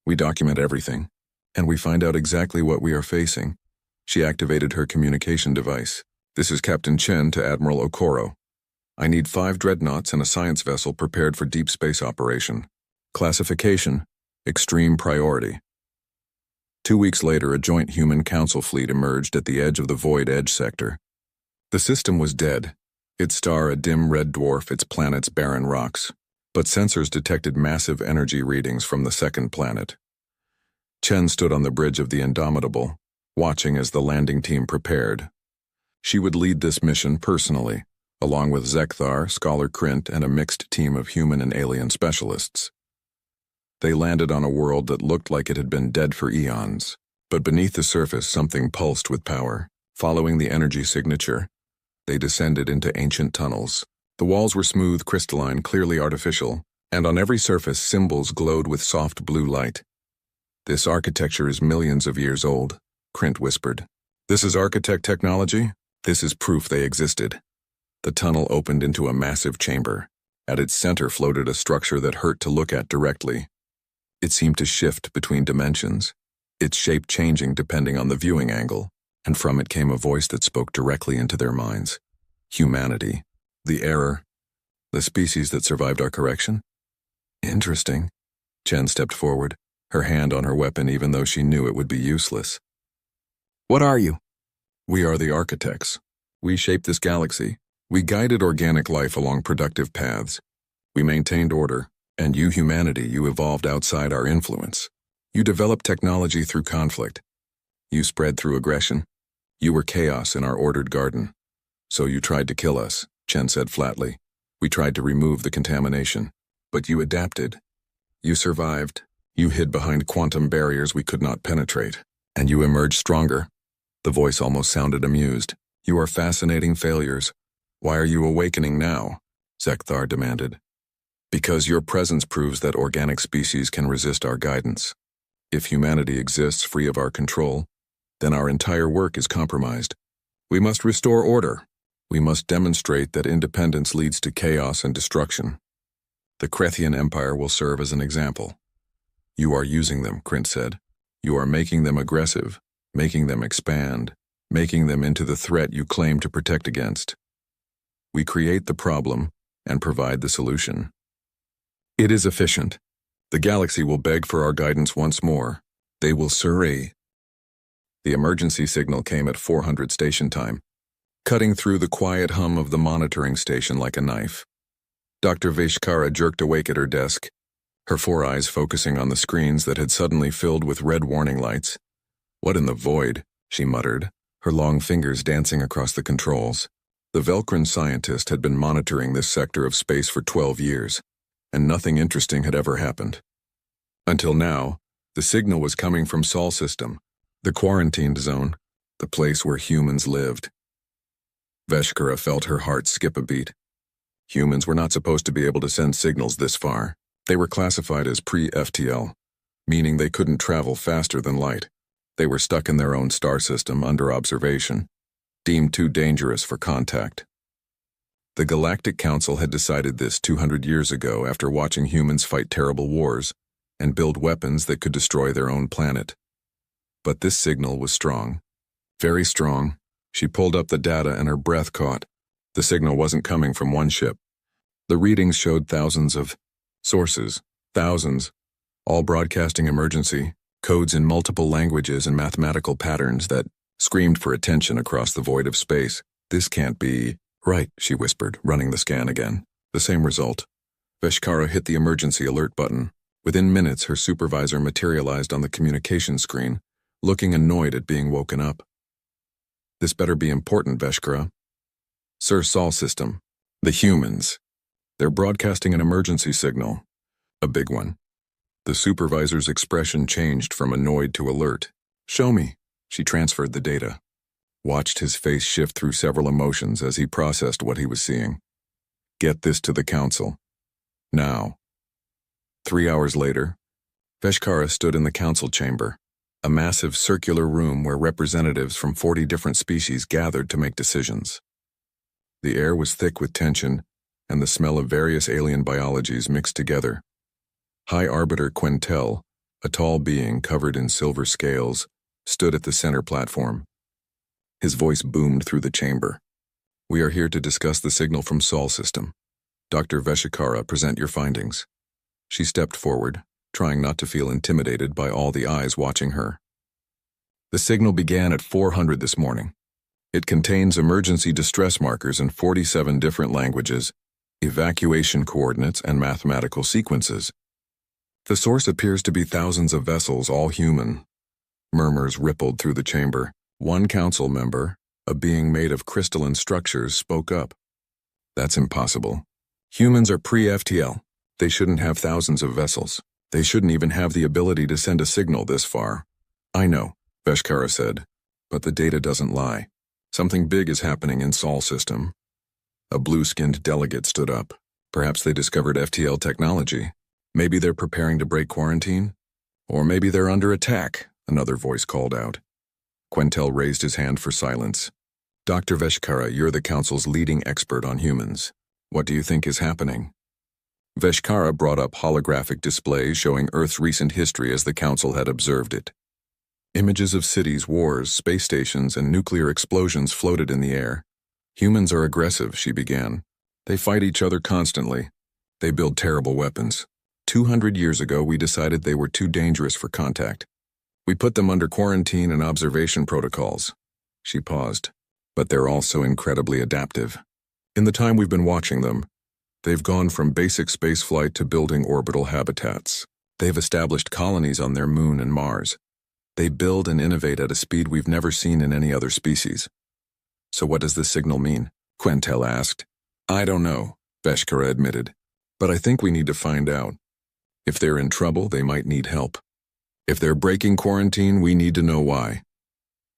We document everything, and we find out exactly what we are facing. She activated her communication device. This is Captain Chen to Admiral Okoro. I need 5 dreadnoughts and a science vessel prepared for deep space operation. Classification, extreme priority. 2 weeks later, a joint human council fleet emerged at the edge of the Void Edge sector. The system was dead, its star a dim red dwarf, its planets barren rocks, but sensors detected massive energy readings from the second planet. Chen stood on the bridge of the Indomitable, watching as the landing team prepared. She would lead this mission personally, along with Zekthar, Scholar Krint, and a mixed team of human and alien specialists. They landed on a world that looked like it had been dead for eons. But beneath the surface, something pulsed with power. Following the energy signature, they descended into ancient tunnels. The walls were smooth, crystalline, clearly artificial, and on every surface symbols glowed with soft blue light. "This architecture is millions of years old," Krint whispered. "This is architect technology? This is proof they existed." The tunnel opened into a massive chamber. At its center floated a structure that hurt to look at directly. It seemed to shift between dimensions, its shape changing depending on the viewing angle, and from it came a voice that spoke directly into their minds. Humanity. The error. The species that survived our correction? Interesting. Chen stepped forward, her hand on her weapon even though she knew it would be useless. "What are you?" "We are the architects. We shaped this galaxy. We guided organic life along productive paths. We maintained order, and you, humanity, you evolved outside our influence. You developed technology through conflict. You spread through aggression. You were chaos in our ordered garden. So you tried to kill us," Chen said flatly. "We tried to remove the contamination. But you adapted. You survived. You hid behind quantum barriers we could not penetrate. And you emerged stronger." The voice almost sounded amused. "You are fascinating failures. Why are you awakening now?" Zekthar demanded. "Because your presence proves that organic species can resist our guidance. If humanity exists free of our control, then our entire work is compromised. We must restore order. We must demonstrate that independence leads to chaos and destruction. The Krethian Empire will serve as an example." "You are using them," Krint said. "You are making them aggressive, making them expand, making them into the threat you claim to protect against. We create the problem and provide the solution. It is efficient. The galaxy will beg for our guidance once more. They will surrey." The emergency signal came at 400 station time, cutting through the quiet hum of the monitoring station like a knife. Dr. Vaishkara jerked awake at her desk, her 4 eyes focusing on the screens that had suddenly filled with red warning lights. "What in the void?" she muttered, her long fingers dancing across the controls. The Velcrin scientist had been monitoring this sector of space for 12 years, and nothing interesting had ever happened. Until now, the signal was coming from Sol System, the quarantined zone, the place where humans lived. Veshkara felt her heart skip a beat. Humans were not supposed to be able to send signals this far. They were classified as pre-FTL, meaning they couldn't travel faster than light. They were stuck in their own star system under observation, deemed too dangerous for contact. The Galactic Council had decided this 200 years ago after watching humans fight terrible wars and build weapons that could destroy their own planet. But this signal was strong. Very strong. She pulled up the data and her breath caught. The signal wasn't coming from one ship. The readings showed thousands of sources, thousands, all broadcasting emergency, codes in multiple languages and mathematical patterns that screamed for attention across the void of space. "This can't be right," she whispered, running the scan again. The same result. Veshkara hit the emergency alert button. Within minutes, her supervisor materialized on the communication screen, looking annoyed at being woken up. "This better be important, Veshkara." "Sir Sol System. The humans. They're broadcasting an emergency signal. A big one." The supervisor's expression changed from annoyed to alert. "Show me." She transferred the data, watched his face shift through several emotions as he processed what he was seeing. "Get this to the council. Now." 3 hours later, Veshkara stood in the council chamber, a massive circular room where representatives from 40 different species gathered to make decisions. The air was thick with tension, and the smell of various alien biologies mixed together. High Arbiter Quentel, a tall being covered in silver scales, stood at the center platform. His voice boomed through the chamber. "We are here to discuss the signal from Sol System. Dr. Veshkara, present your findings." She stepped forward, trying not to feel intimidated by all the eyes watching her. "The signal began at 400 this morning. It contains emergency distress markers in 47 different languages, evacuation coordinates, and mathematical sequences. The source appears to be thousands of vessels, all human." Murmurs rippled through the chamber. One council member, a being made of crystalline structures, spoke up. "That's impossible. Humans are pre-FTL. They shouldn't have thousands of vessels. They shouldn't even have the ability to send a signal this far. I know, Veshkara said, but the data doesn't lie. Something big is happening in Sol system. A blue-skinned delegate stood up. Perhaps they discovered FTL technology. Maybe they're preparing to break quarantine? Or maybe they're under attack, another voice called out. Quentel raised his hand for silence. Dr. Veshkara, you're the Council's leading expert on humans. What do you think is happening? Veshkara brought up holographic displays showing Earth's recent history as the Council had observed it. Images of cities, wars, space stations, and nuclear explosions floated in the air. Humans are aggressive, she began. They fight each other constantly. They build terrible weapons. 200 years ago, we decided they were too dangerous for contact. We put them under quarantine and observation protocols. She paused. But they're also incredibly adaptive. In the time we've been watching them, they've gone from basic spaceflight to building orbital habitats. They've established colonies on their moon and Mars. They build and innovate at a speed we've never seen in any other species. So what does this signal mean? Quentel asked. I don't know, Veshkara admitted. But I think we need to find out. If they're in trouble, they might need help. If they're breaking quarantine, we need to know why.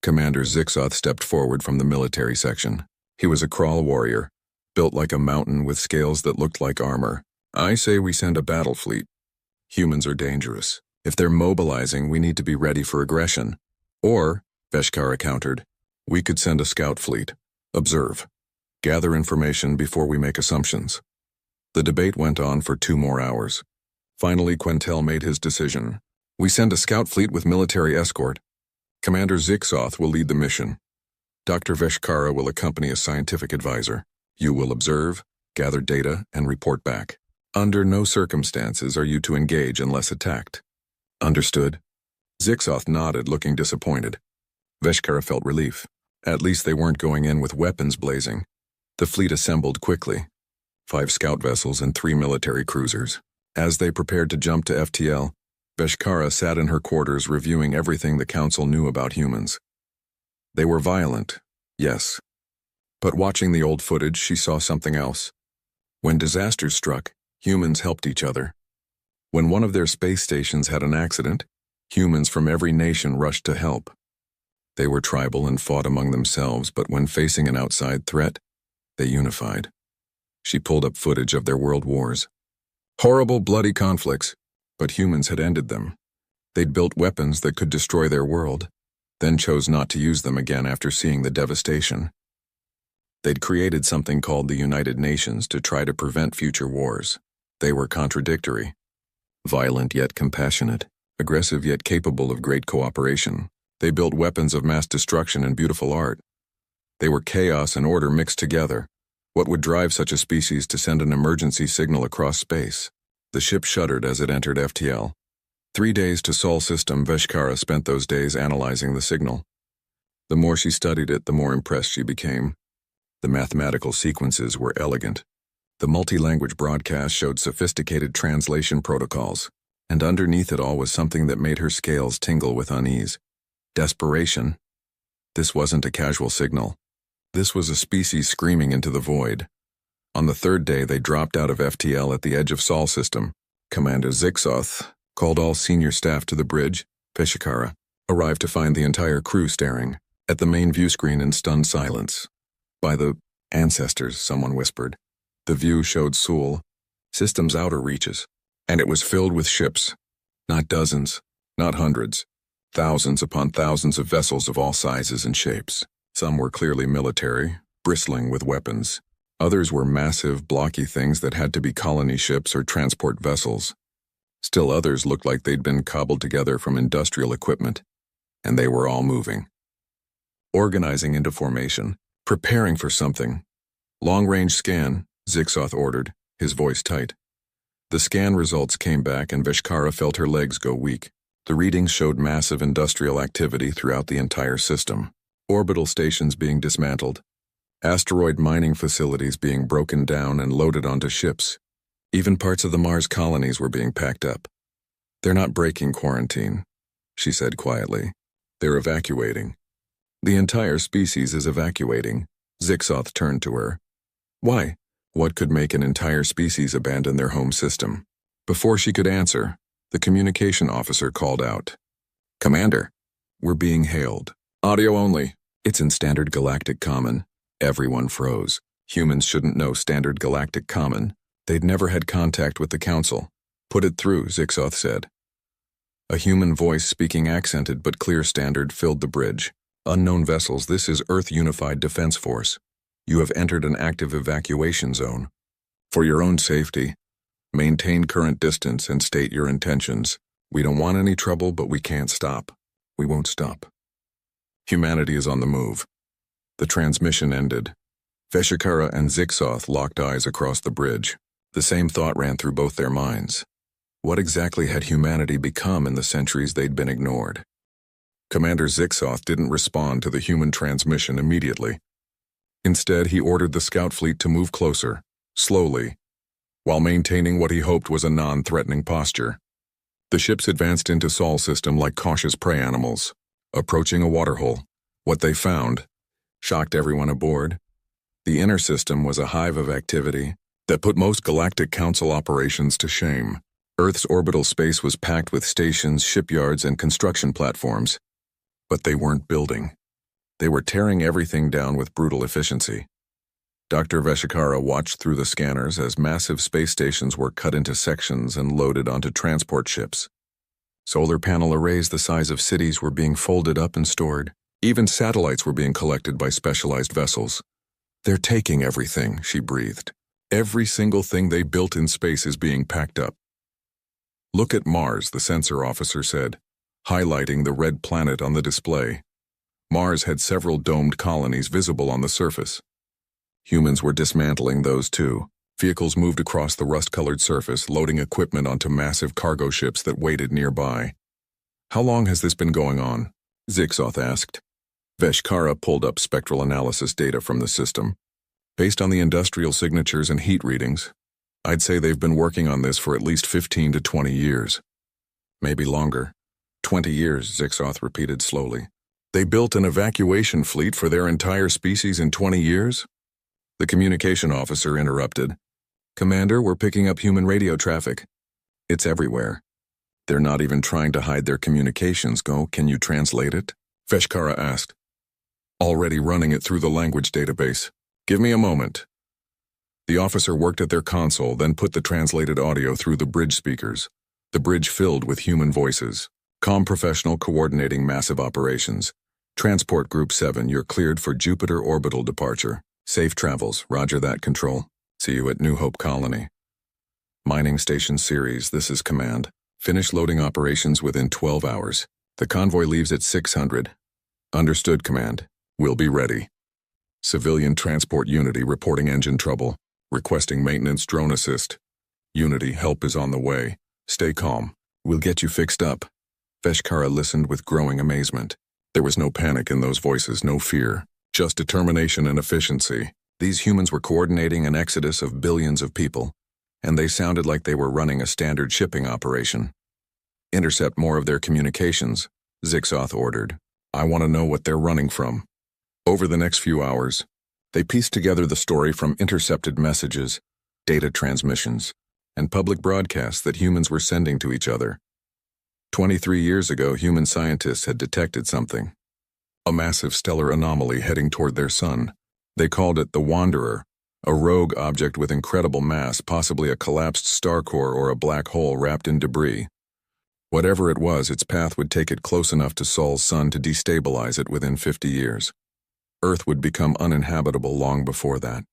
Commander Zixoth stepped forward from the military section. He was a crawl warrior, built like a mountain with scales that looked like armor. I say we send a battle fleet. Humans are dangerous. If they're mobilizing, we need to be ready for aggression. Or, Veshkara countered, we could send a scout fleet. Observe. Gather information before we make assumptions. The debate went on for 2 more hours. Finally, Quentel made his decision. We send a scout fleet with military escort. Commander Zixoth will lead the mission. Dr. Veshkara will accompany a scientific advisor. You will observe, gather data, and report back. Under no circumstances are you to engage unless attacked. Understood? Zixoth nodded, looking disappointed. Veshkara felt relief. At least they weren't going in with weapons blazing. The fleet assembled quickly. 5 scout vessels and 3 military cruisers. As they prepared to jump to FTL, Veshkara sat in her quarters reviewing everything the Council knew about humans. They were violent, yes. But watching the old footage, she saw something else. When disasters struck, humans helped each other. When one of their space stations had an accident, humans from every nation rushed to help. They were tribal and fought among themselves, but when facing an outside threat, they unified. She pulled up footage of their world wars. Horrible, bloody conflicts, but humans had ended them. They'd built weapons that could destroy their world, then chose not to use them again after seeing the devastation. They'd created something called the United Nations to try to prevent future wars. They were contradictory. Violent yet compassionate, aggressive yet capable of great cooperation. They built weapons of mass destruction and beautiful art. They were chaos and order mixed together. What would drive such a species to send an emergency signal across space? The ship shuddered as it entered FTL. 3 days to Sol system, Veshkara spent those days analyzing the signal. The more she studied it, the more impressed she became. The mathematical sequences were elegant. The multi-language broadcast showed sophisticated translation protocols, and underneath it all was something that made her scales tingle with unease. Desperation. This wasn't a casual signal. This was a species screaming into the void. On the 3rd day, they dropped out of FTL at the edge of Sol system. Commander Zixoth called all senior staff to the bridge. Veshkara arrived to find the entire crew staring at the main view screen in stunned silence. By the ancestors, someone whispered. The view showed Sol, system's outer reaches, and it was filled with ships. Not dozens, not hundreds. Thousands upon thousands of vessels of all sizes and shapes. Some were clearly military, bristling with weapons. Others were massive, blocky things that had to be colony ships or transport vessels. Still others looked like they'd been cobbled together from industrial equipment, and they were all moving. Organizing into formation, preparing for something. Long-range scan, Zixoth ordered, his voice tight. The scan results came back and Veshkara felt her legs go weak. The readings showed massive industrial activity throughout the entire system. Orbital stations being dismantled. Asteroid mining facilities being broken down and loaded onto ships. Even parts of the Mars colonies were being packed up. They're not breaking quarantine, she said quietly. They're evacuating. The entire species is evacuating. Zixoth turned to her. Why? What could make an entire species abandon their home system? Before she could answer, The communication officer called out. "Commander, we're being hailed. Audio only. It's in Standard Galactic Common." Everyone froze. Humans shouldn't know Standard Galactic Common. They'd never had contact with the Council. "Put it through," Zixoth said. A human voice speaking accented but clear Standard filled the bridge. "Unknown vessels, this is Earth Unified Defense Force. You have entered an active evacuation zone. For your own safety, maintain current distance and state your intentions. We don't want any trouble, but we can't stop. We won't stop. Humanity is on the move." The transmission ended. Veshikara and Zixoth locked eyes across the bridge. The same thought ran through both their minds. What exactly had humanity become in the centuries they'd been ignored? Commander Zixoth didn't respond to the human transmission immediately. Instead, he ordered the scout fleet to move closer, slowly, while maintaining what he hoped was a non-threatening posture. The ships advanced into Sol system like cautious prey animals, approaching a waterhole. What they found shocked everyone aboard. The inner system was a hive of activity that put most Galactic Council operations to shame. Earth's orbital space was packed with stations, shipyards, and construction platforms. But they weren't building. They were tearing everything down with brutal efficiency. Dr. Veshikara watched through the scanners as massive space stations were cut into sections and loaded onto transport ships. Solar panel arrays the size of cities were being folded up and stored. Even satellites were being collected by specialized vessels. "They're taking everything," she breathed. "Every single thing they built in space is being packed up." "Look at Mars," the sensor officer said, highlighting the red planet on the display. Mars had several domed colonies visible on the surface. Humans were dismantling those too. Vehicles moved across the rust-colored surface, loading equipment onto massive cargo ships that waited nearby. "How long has this been going on?" Zixoth asked. Veshikara pulled up spectral analysis data from the system. "Based on the industrial signatures and heat readings, I'd say they've been working on this for at least 15 to 20 years. Maybe longer." 20 years, Zixoth repeated slowly. "They built an evacuation fleet for their entire species in 20 years? The communication officer interrupted. "Commander, we're picking up human radio traffic. It's everywhere. They're not even trying to hide their communications. Can you translate it?" Veshikara asked. "Already running it through the language database. Give me a moment." The officer worked at their console, then put the translated audio through the bridge speakers. The bridge filled with human voices. "Com professional coordinating massive operations. Transport Group 7, you're cleared for Jupiter orbital departure. Safe travels, roger that, Control. See you at New Hope Colony. Mining Station Series, this is Command. Finish loading operations within 12 hours. The convoy leaves at 600. Understood, Command. We'll be ready. Civilian Transport Unity reporting engine trouble. Requesting maintenance drone assist. Unity, help is on the way. Stay calm. We'll get you fixed up." Veshikara listened with growing amazement. There was no panic in those voices, no fear. Just determination and efficiency. These humans were coordinating an exodus of billions of people, and they sounded like they were running a standard shipping operation. "Intercept more of their communications," Zixoth ordered. "I want to know what they're running from." Over the next few hours, they pieced together the story from intercepted messages, data transmissions, and public broadcasts that humans were sending to each other. 23 years ago, human scientists had detected something. A massive stellar anomaly heading toward their sun. They called it the Wanderer, a rogue object with incredible mass, possibly a collapsed star core or a black hole wrapped in debris. Whatever it was, its path would take it close enough to Sol's sun to destabilize it within 50 years. Earth would become uninhabitable long before that.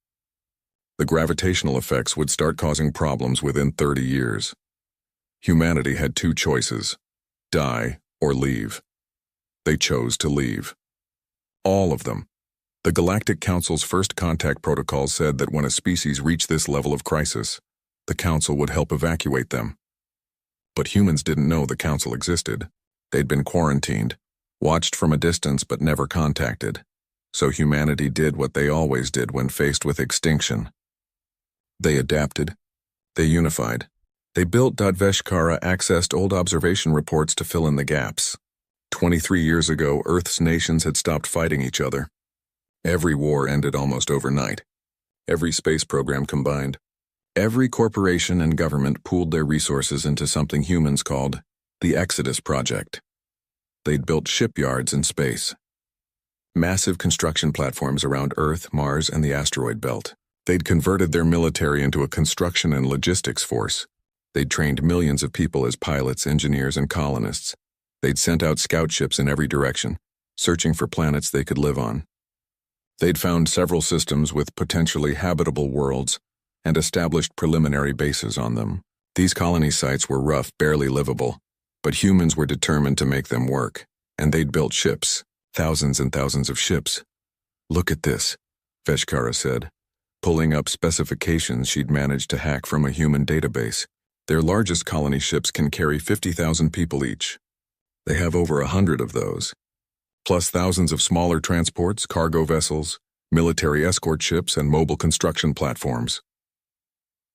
The gravitational effects would start causing problems within 30 years. Humanity had two choices: die or leave. They chose to leave. All of them. The Galactic Council's first contact protocol said that when a species reached this level of crisis, the Council would help evacuate them. But humans didn't know the Council existed. They'd been quarantined, watched from a distance but never contacted. So humanity did what they always did when faced with extinction. They adapted. They unified. They built. Veshikara accessed old observation reports to fill in the gaps. 23 years ago, Earth's nations had stopped fighting each other. Every war ended almost overnight. Every space program combined. Every corporation and government pooled their resources into something humans called the Exodus Project. They'd built shipyards in space, massive construction platforms around Earth, Mars, and the asteroid belt. They'd converted their military into a construction and logistics force. They'd trained millions of people as pilots, engineers, and colonists. They'd sent out scout ships in every direction, searching for planets they could live on. They'd found several systems with potentially habitable worlds and established preliminary bases on them. These colony sites were rough, barely livable, but humans were determined to make them work, and they'd built ships, thousands and thousands of ships. "Look at this," Veshkara said, pulling up specifications she'd managed to hack from a human database. Their largest colony ships can carry 50,000 people each. They have over 100 of those, plus thousands of smaller transports, cargo vessels, military escort ships, and mobile construction platforms.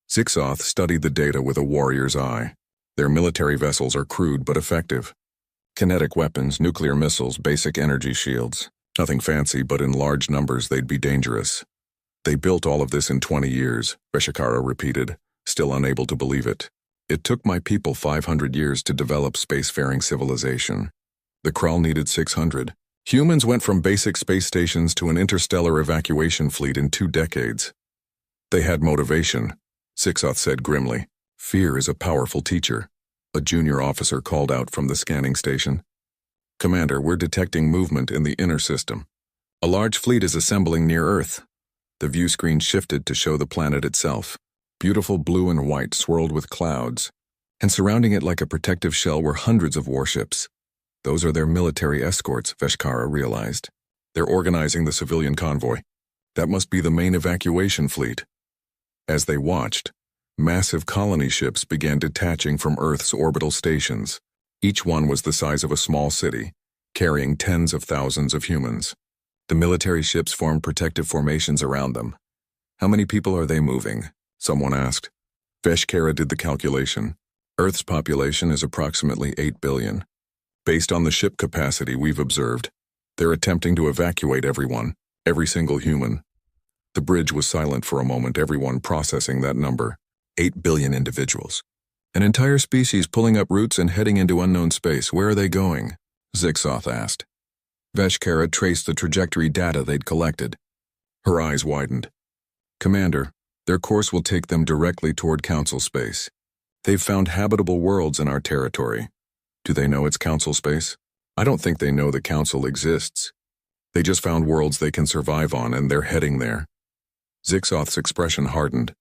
Zixoth studied the data with a warrior's eye. Their military vessels are crude but effective. Kinetic weapons, nuclear missiles, basic energy shields. Nothing fancy, but in large numbers they'd be dangerous. "They built all of this in 20 years, Veshkara repeated, still unable to believe it. "It took my people 500 years to develop spacefaring civilization. The Krull needed 600. Humans went from basic space stations to an interstellar evacuation fleet in 2 decades. They had motivation," Zixoth said grimly. "Fear is a powerful teacher," a junior officer called out from the scanning station. "Commander, we're detecting movement in the inner system. A large fleet is assembling near Earth." The view screen shifted to show the planet itself. Beautiful blue and white swirled with clouds, and surrounding it like a protective shell were hundreds of warships. Those are their military escorts, Veshkara realized. They're organizing the civilian convoy. That must be the main evacuation fleet. As they watched, massive colony ships began detaching from Earth's orbital stations. Each one was the size of a small city, carrying tens of thousands of humans. The military ships formed protective formations around them. "How many people are they moving?" someone asked. Veshkara did the calculation. Earth's population is approximately 8 billion. Based on the ship capacity we've observed, they're attempting to evacuate everyone, every single human. The bridge was silent for a moment, everyone processing that number. 8 billion individuals. An entire species pulling up roots and heading into unknown space. Where are they going? Zixoth asked. Veshkara traced the trajectory data they'd collected. Her eyes widened. "Commander, their course will take them directly toward Council space. They've found habitable worlds in our territory. Do they know it's Council space? I don't think they know the Council exists. They just found worlds they can survive on, and they're heading there." Zixoth's expression hardened.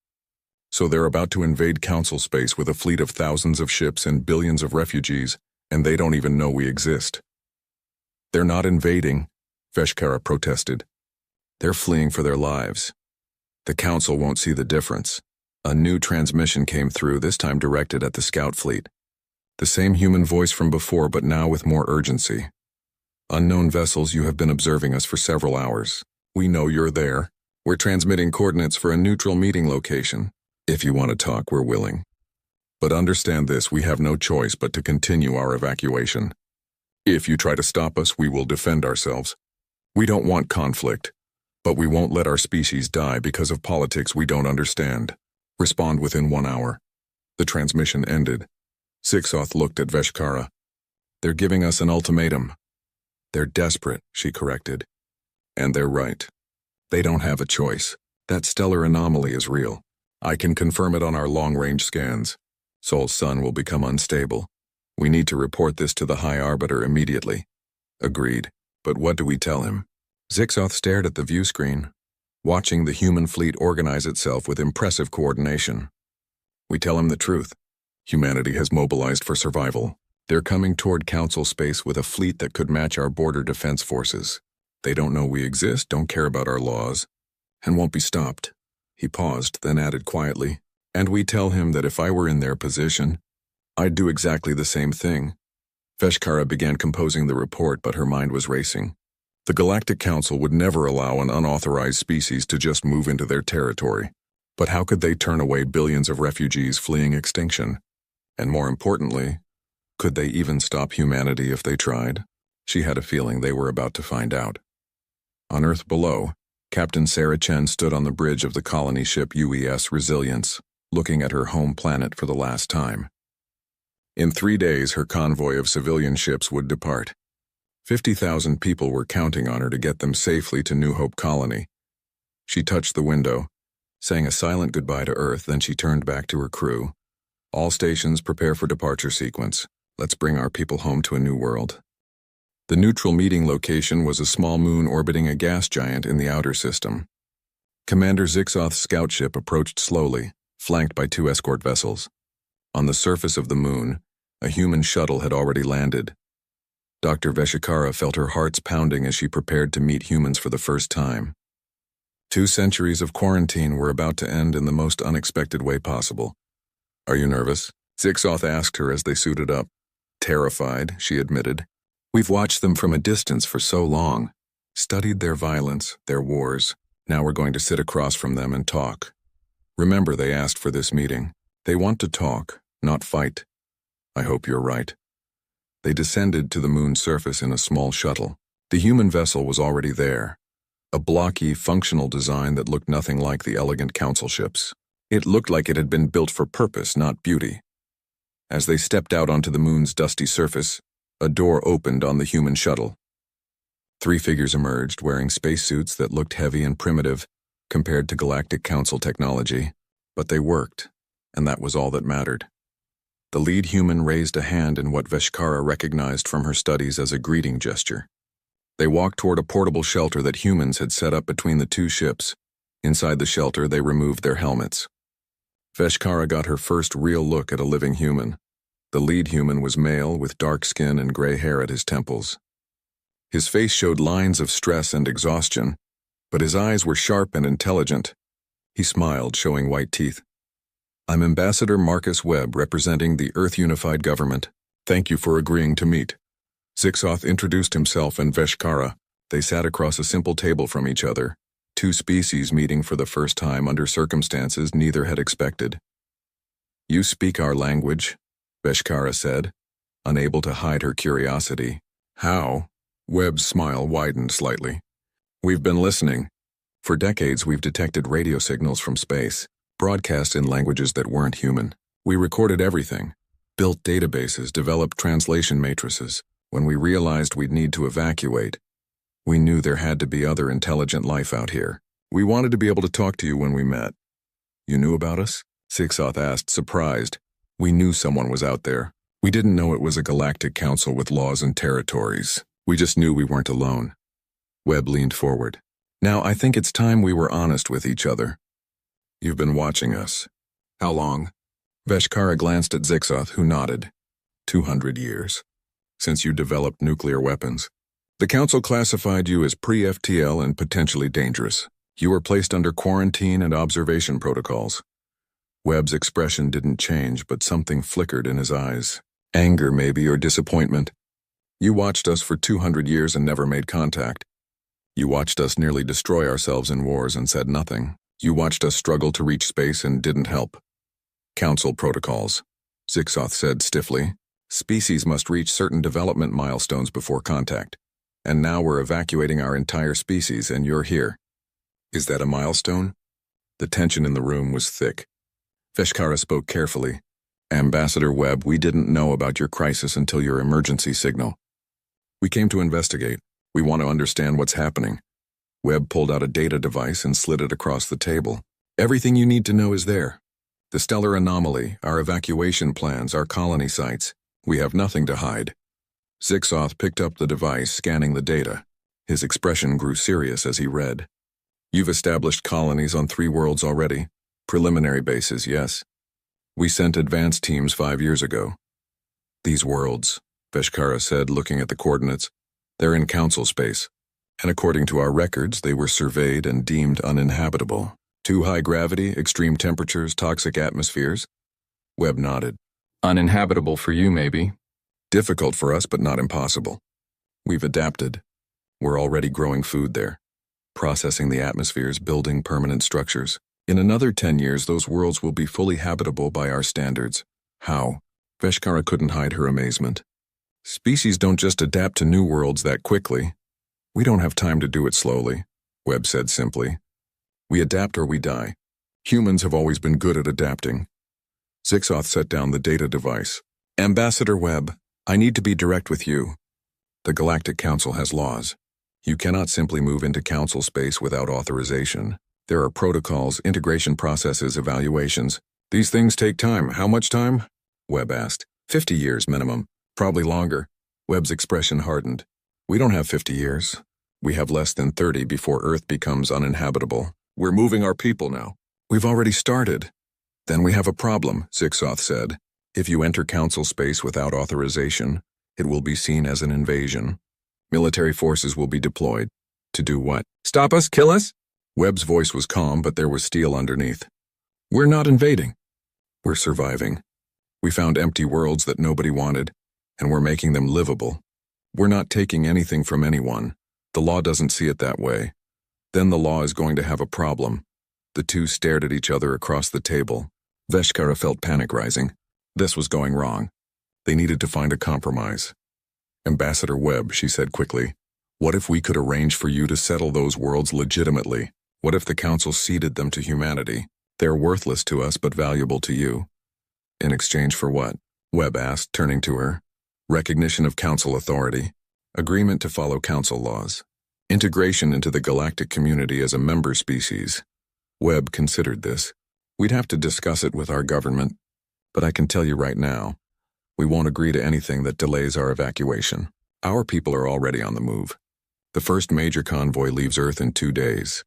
"So they're about to invade Council space with a fleet of thousands of ships and billions of refugees, and they don't even know we exist." "They're not invading," Veshkara protested. "They're fleeing for their lives. The Council won't see the difference." A new transmission came through, this time directed at the scout fleet. The same human voice from before, but now with more urgency. "Unknown vessels, you have been observing us for several hours. We know you're there. We're transmitting coordinates for a neutral meeting location. If you want to talk, we're willing. But understand this, we have no choice but to continue our evacuation. If you try to stop us, we will defend ourselves. We don't want conflict, but we won't let our species die because of politics we don't understand. Respond within 1 hour." The transmission ended. Zixoth looked at Veshkara. "They're giving us an ultimatum." "They're desperate," she corrected. "And they're right. They don't have a choice. That stellar anomaly is real. I can confirm it on our long-range scans. Sol's sun will become unstable. We need to report this to the High Arbiter immediately." "Agreed. But what do we tell him?" Zixoth stared at the view screen, watching the human fleet organize itself with impressive coordination. "We tell him the truth. Humanity has mobilized for survival. They're coming toward Council space with a fleet that could match our border defense forces. They don't know we exist, don't care about our laws, and won't be stopped." He paused, then added quietly, "And we tell him that if I were in their position, I'd do exactly the same thing." Veshkara began composing the report, but her mind was racing. The Galactic Council would never allow an unauthorized species to just move into their territory. But how could they turn away billions of refugees fleeing extinction? And more importantly, could they even stop humanity if they tried? She had a feeling they were about to find out. On Earth below, Captain Sarah Chen stood on the bridge of the colony ship UES Resilience. looking at her home planet for the last time. In 3 days, her convoy of civilian ships would depart. 50,000 people were counting on her to get them safely to New Hope Colony. She touched the window, saying a silent goodbye to Earth, then she turned back to her crew. All stations prepare for departure sequence. Let's bring our people home to a new world. The neutral meeting location was a small moon orbiting a gas giant in the outer system. Commander Zixoth's scout ship approached slowly, flanked by 2 escort vessels. On the surface of the moon, a human shuttle had already landed. Dr. Veshikara felt her heart's pounding as she prepared to meet humans for the first time. 2 centuries of quarantine were about to end in the most unexpected way possible. "Are you nervous?" Zixoth asked her as they suited up. "Terrified," she admitted. "We've watched them from a distance for so long, studied their violence, their wars. Now we're going to sit across from them and talk. Remember, they asked for this meeting. They want to talk, not fight. I hope you're right." They descended to the moon's surface in a small shuttle. The human vessel was already there, a blocky, functional design that looked nothing like the elegant council ships. It looked like it had been built for purpose, not beauty. As they stepped out onto the moon's dusty surface, a door opened on the human shuttle. 3 figures emerged, wearing spacesuits that looked heavy and primitive compared to Galactic Council technology, but they worked, and that was all that mattered. The lead human raised a hand in what Veshikara recognized from her studies as a greeting gesture. They walked toward a portable shelter that humans had set up between the 2 ships. Inside the shelter, they removed their helmets. Veshikara got her first real look at a living human. The lead human was male with dark skin and gray hair at his temples. His face showed lines of stress and exhaustion, but his eyes were sharp and intelligent. He smiled, showing white teeth. "I'm Ambassador Marcus Webb, representing the Earth Unified Government. Thank you for agreeing to meet." Zixoth introduced himself and Veshikara. They sat across a simple table from each other, 2 species meeting for the first time under circumstances neither had expected. "You speak our language," Veshikara said, unable to hide her curiosity. "How?" Webb's smile widened slightly. "We've been listening. For decades we've detected radio signals from space, broadcast in languages that weren't human. We recorded everything, built databases, developed translation matrices. When we realized we'd need to evacuate, we knew there had to be other intelligent life out here. We wanted to be able to talk to you when we met." "You knew about us?" Zixoth asked, surprised. "We knew someone was out there. We didn't know it was a galactic council with laws and territories. We just knew we weren't alone." Webb leaned forward. "Now I think it's time we were honest with each other. You've been watching us. How long?" Veshikara glanced at Zixoth, who nodded. 200 years. Since you developed nuclear weapons. The Council classified you as pre-FTL and potentially dangerous. You were placed under quarantine and observation protocols." Webb's expression didn't change, but something flickered in his eyes. Anger, maybe, or disappointment. "You watched us for 200 years and never made contact. You watched us nearly destroy ourselves in wars and said nothing. You watched us struggle to reach space and didn't help." "Council protocols," Zixoth said stiffly. "Species must reach certain development milestones before contact. And now we're evacuating our entire species and you're here. Is that a milestone?" The tension in the room was thick. Veshikara spoke carefully. "Ambassador Webb, we didn't know about your crisis until your emergency signal. We came to investigate. We want to understand what's happening." Webb pulled out a data device and slid it across the table. "Everything you need to know is there. The stellar anomaly, our evacuation plans, our colony sites. We have nothing to hide." Zixoth picked up the device, scanning the data. His expression grew serious as he read. "You've established colonies on 3 worlds already. Preliminary bases, yes. We sent advanced teams 5 years ago." "These worlds," Veshikara said, looking at the coordinates, "they're in council space. And according to our records, they were surveyed and deemed uninhabitable. Too high gravity, extreme temperatures, toxic atmospheres." Webb nodded. "Uninhabitable for you, maybe. Difficult for us, but not impossible. We've adapted. We're already growing food there, processing the atmospheres, building permanent structures. In another 10 years, those worlds will be fully habitable by our standards." "How?" Veshikara couldn't hide her amazement. "Species don't just adapt to new worlds that quickly. We don't have time to do it slowly," Webb said simply. "We adapt or we die. Humans have always been good at adapting. Zixoth set down the data device. Ambassador Webb, I need to be direct with you. The Galactic Council has laws. You cannot simply move into Council space without authorization. There are protocols, integration processes, evaluations. These things take time. How much time? Webb asked. 50 years minimum. Probably longer. Webb's expression hardened. We don't have 50 years. We have less than 30 before Earth becomes uninhabitable. We're moving our people now. We've already started. Then we have a problem, Zixoth said. If you enter Council space without authorization, it will be seen as an invasion. Military forces will be deployed. To do what? Stop us? Kill us? Webb's voice was calm, but there was steel underneath. We're not invading. We're surviving. We found empty worlds that nobody wanted, and we're making them livable. We're not taking anything from anyone. The law doesn't see it that way. Then the law is going to have a problem. The two stared at each other across the table. Veshkara felt panic rising. This was going wrong. They needed to find a compromise. Ambassador Webb, she said quickly, what if we could arrange for you to settle those worlds legitimately? What if the Council ceded them to humanity? They're worthless to us but valuable to you. In exchange for what? Webb asked, turning to her. Recognition of Council authority. Agreement to follow Council laws. Integration into the galactic community as a member species. Webb considered this. We'd have to discuss it with our government, but I can tell you right now, we won't agree to anything that delays our evacuation. Our people are already on the move. The first major convoy leaves Earth in 2 days.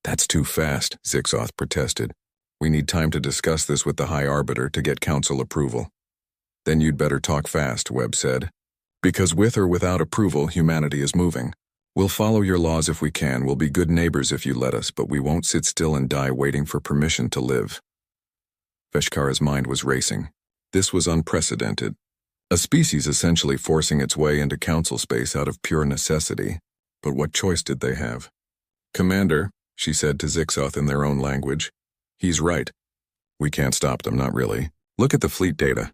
That's too fast, Zixoth protested. We need time to discuss this with the High Arbiter to get Council approval. Then you'd better talk fast, Webb said. Because with or without approval, humanity is moving. We'll follow your laws if we can, we'll be good neighbors if you let us, but we won't sit still and die waiting for permission to live. Veshkara's mind was racing. This was unprecedented. A species essentially forcing its way into Council space out of pure necessity. But what choice did they have? Commander, she said to Zixoth in their own language, he's right. We can't stop them, not really. Look at the fleet data.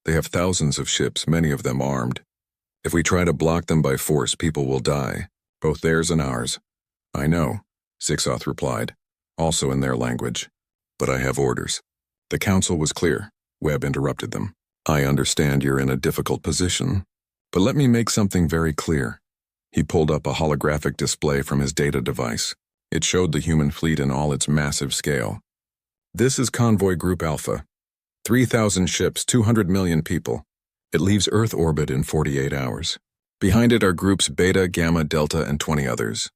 They have thousands of ships, many of them armed. If we try to block them by force, people will die. Both theirs and ours. I know, Zixoth replied, also in their language. But I have orders. The Council was clear. Webb interrupted them. I understand you're in a difficult position, but let me make something very clear. He pulled up a holographic display from his data device. It showed the human fleet in all its massive scale. This is Convoy Group Alpha. 3,000 ships, 200 million people. It leaves Earth orbit in 48 hours. Behind it are groups Beta, Gamma, Delta, and 20 others.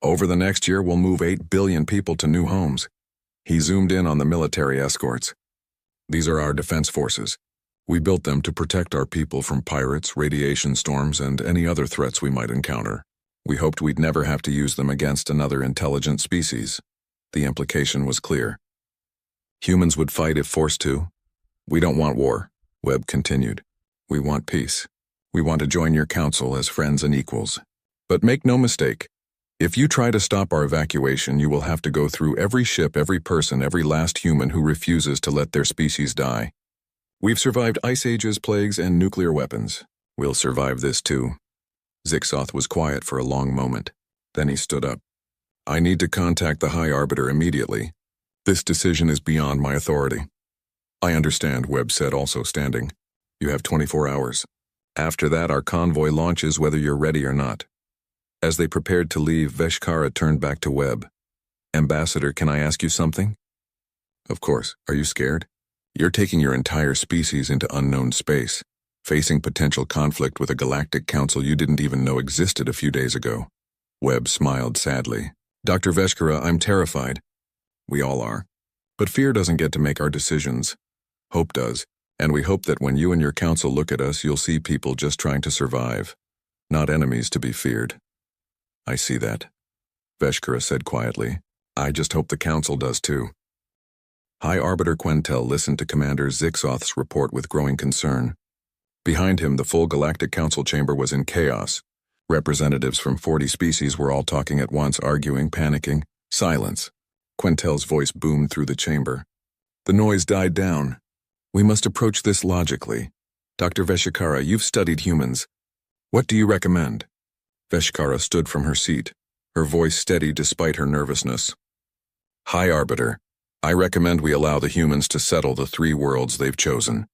Over the next year, we'll move 8 billion people to new homes. He zoomed in on the military escorts. These are our defense forces. We built them to protect our people from pirates, radiation storms, and any other threats we might encounter. We hoped we'd never have to use them against another intelligent species. The implication was clear. Humans would fight if forced to. We don't want war, Webb continued. We want peace. We want to join your council as friends and equals. But make no mistake, if you try to stop our evacuation, you will have to go through every ship, every person, every last human who refuses to let their species die. We've survived ice ages, plagues, and nuclear weapons. We'll survive this too. Zixoth was quiet for a long moment. Then he stood up. I need to contact the High Arbiter immediately. This decision is beyond my authority. I understand, Webb said, also standing. You have 24 hours. After that, our convoy launches whether you're ready or not. As they prepared to leave, Veshkara turned back to Webb. Ambassador, can I ask you something? Of course. Are you scared? You're taking your entire species into unknown space, facing potential conflict with a galactic council you didn't even know existed a few days ago. Webb smiled sadly. Dr. Veshkara, I'm terrified. We all are. But fear doesn't get to make our decisions. Hope does, and we hope that when you and your council look at us, you'll see people just trying to survive, not enemies to be feared. I see that, Veshkara said quietly. I just hope the council does too. High Arbiter Quentel listened to Commander Zixoth's report with growing concern. Behind him, the full Galactic Council chamber was in chaos. Representatives from 40 species were all talking at once, arguing, panicking. Silence. Quentel's voice boomed through the chamber. The noise died down. We must approach this logically. Dr. Veshkara, you've studied humans. What do you recommend? Veshkara stood from her seat, her voice steady despite her nervousness. High Arbiter, I recommend we allow the humans to settle the 3 worlds they've chosen.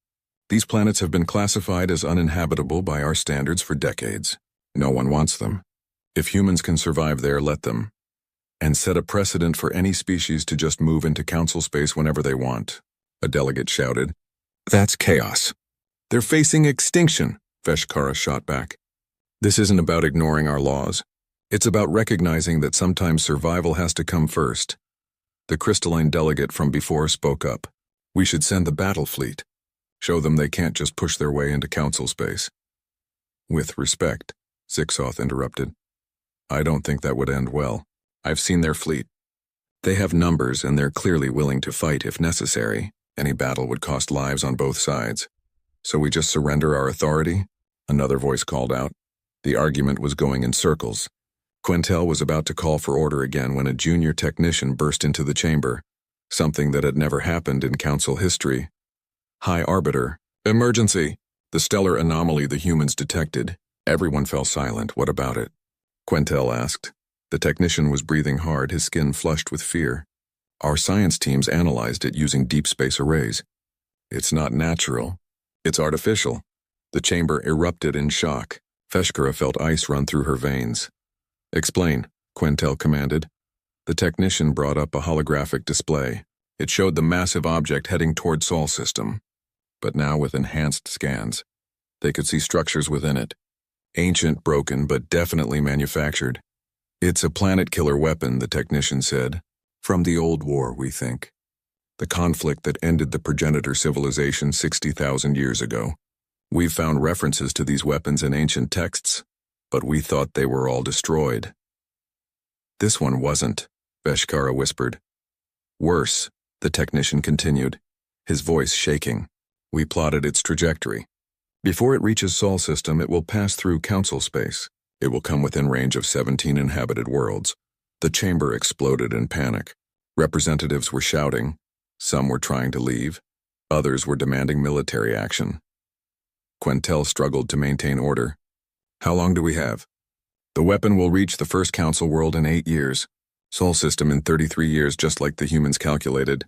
These planets have been classified as uninhabitable by our standards for decades. No one wants them. If humans can survive there, let them. And set a precedent for any species to just move into council space whenever they want. A delegate shouted. That's chaos. They're facing extinction, Veshkara shot back. This isn't about ignoring our laws. It's about recognizing that sometimes survival has to come first. The crystalline delegate from before spoke up. We should send the battle fleet. Show them they can't just push their way into council space. With respect, Zixoth interrupted. I don't think that would end well. I've seen their fleet. They have numbers and they're clearly willing to fight if necessary. Any battle would cost lives on both sides. So we just surrender our authority? Another voice called out. The argument was going in circles. Quintel was about to call for order again when a junior technician burst into the chamber, something that had never happened in council history. High Arbiter. Emergency! The stellar anomaly the humans detected. Everyone fell silent. What about it? Quintel asked. The technician was breathing hard, his skin flushed with fear. Our science teams analyzed it using deep space arrays. It's not natural. It's artificial. The chamber erupted in shock. Veshkara felt ice run through her veins. Explain, Quintel commanded. The technician brought up a holographic display. It showed the massive object heading toward Sol system, but now with enhanced scans. They could see structures within it. Ancient, broken, but definitely manufactured. It's a planet-killer weapon, the technician said. From the old war, we think. The conflict that ended the progenitor civilization 60,000 years ago. We've found references to these weapons in ancient texts, but we thought they were all destroyed. This one wasn't, Veshkara whispered. Worse, the technician continued, his voice shaking. We plotted its trajectory. Before it reaches Sol system, it will pass through council space. It will come within range of 17 inhabited worlds. The chamber exploded in panic. Representatives were shouting. Some were trying to leave. Others were demanding military action. Quintel struggled to maintain order. How long do we have? The weapon will reach the first council world in 8 years. Sol system in 33 years, just like the humans calculated.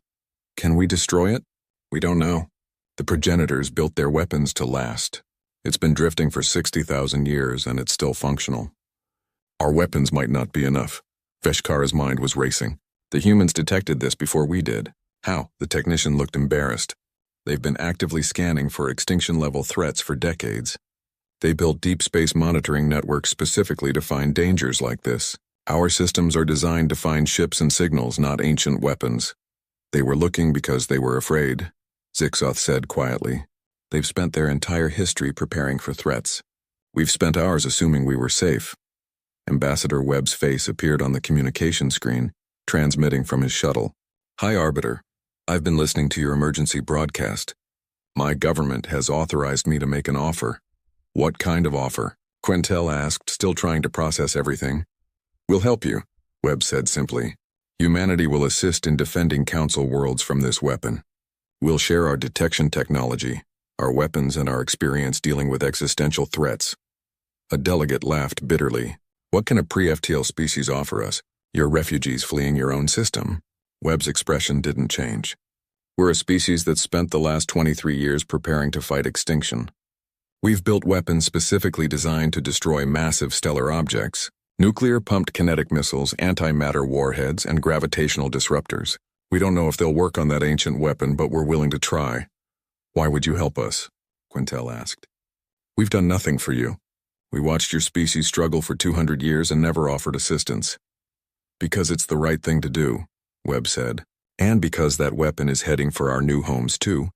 Can we destroy it? We don't know. The progenitors built their weapons to last. It's been drifting for 60,000 years and it's still functional. Our weapons might not be enough. Veshkara's mind was racing. The humans detected this before we did. How? The technician looked embarrassed. They've been actively scanning for extinction-level threats for decades. They built deep space monitoring networks specifically to find dangers like this. Our systems are designed to find ships and signals, not ancient weapons. They were looking because they were afraid, Zixoth said quietly. They've spent their entire history preparing for threats. We've spent ours assuming we were safe. Ambassador Webb's face appeared on the communication screen, transmitting from his shuttle. Hi, Arbiter. I've been listening to your emergency broadcast. My government has authorized me to make an offer. What kind of offer? Quintel asked, still trying to process everything. We'll help you, Webb said simply. Humanity will assist in defending Council worlds from this weapon. We'll share our detection technology, our weapons, and our experience dealing with existential threats. A delegate laughed bitterly. What can a pre-FTL species offer us? You're refugees fleeing your own system. Webb's expression didn't change. We're a species that spent the last 23 years preparing to fight extinction. We've built weapons specifically designed to destroy massive stellar objects, nuclear-pumped kinetic missiles, antimatter warheads, and gravitational disruptors. We don't know if they'll work on that ancient weapon, but we're willing to try. Why would you help us? Quintel asked. We've done nothing for you. We watched your species struggle for 200 years and never offered assistance. Because it's the right thing to do, Webb said. And because that weapon is heading for our new homes too.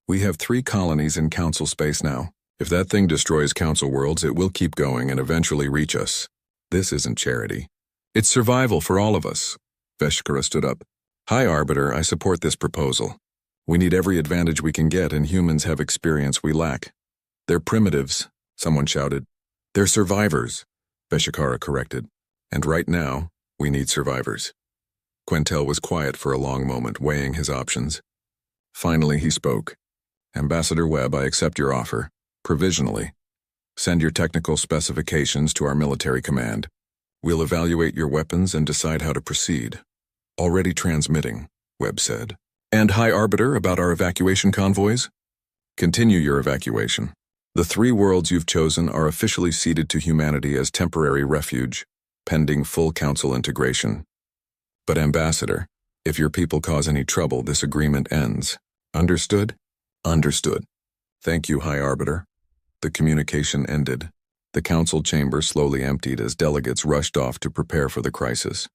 We have 3 colonies in Council space now. If that thing destroys Council worlds, it will keep going and eventually reach us. This isn't charity. It's survival for all of us. Veshkara stood up. Hi, Arbiter, I support this proposal. We need every advantage we can get, and humans have experience we lack. They're primitives, someone shouted. They're survivors, Veshkara corrected. And right now, we need survivors. Quintel was quiet for a long moment, weighing his options. Finally, he spoke. Ambassador Webb, I accept your offer. Provisionally. Send your technical specifications to our military command. We'll evaluate your weapons and decide how to proceed. Already transmitting. Webb said. And High Arbiter, about our evacuation convoys? Continue your evacuation. The 3 worlds you've chosen are officially ceded to humanity as temporary refuge, pending full council integration. But Ambassador, if your people cause any trouble, this agreement ends. Understood? Understood. Thank you, High Arbiter. The communication ended. The council chamber slowly emptied as delegates rushed off to prepare for the crisis.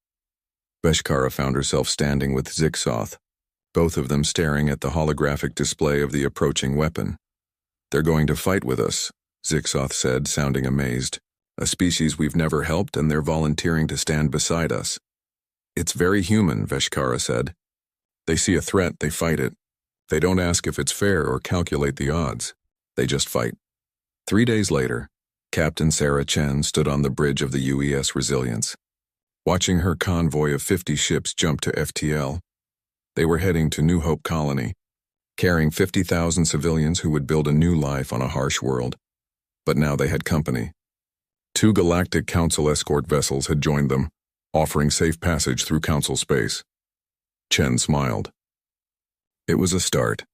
Veshkara found herself standing with Zixoth, both of them staring at the holographic display of the approaching weapon. They're going to fight with us, Zixoth said, sounding amazed. A species we've never helped, and they're volunteering to stand beside us. It's very human, Veshkara said. They see a threat, they fight it. They don't ask if it's fair or calculate the odds. They just fight. 3 days later, Captain Sarah Chen stood on the bridge of the UES Resilience, watching her convoy of 50 ships jump to FTL. They were heading to New Hope Colony, carrying 50,000 civilians who would build a new life on a harsh world. But now they had company. 2 Galactic Council escort vessels had joined them, offering safe passage through Council space. Chen smiled. It was a start.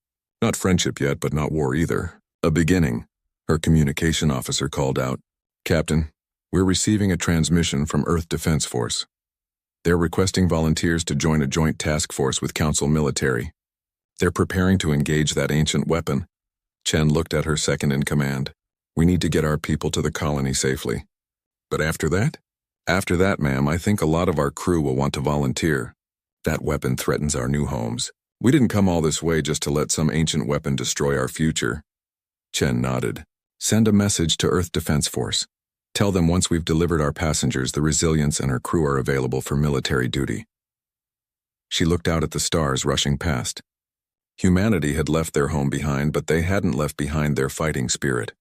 Not friendship yet, but not war either. A beginning. Her communication officer called out, Captain, we're receiving a transmission from Earth Defense Force. They're requesting volunteers to join a joint task force with Council military. They're preparing to engage that ancient weapon. Chen looked at her second in command. We need to get our people to the colony safely. But after that? After that, ma'am, I think a lot of our crew will want to volunteer. That weapon threatens our new homes. We didn't come all this way just to let some ancient weapon destroy our future. Chen nodded. Send a message to Earth Defense Force. Tell them once we've delivered our passengers, the Resilience and her crew are available for military duty. She looked out at the stars rushing past. Humanity had left their home behind, but they hadn't left behind their fighting spirit.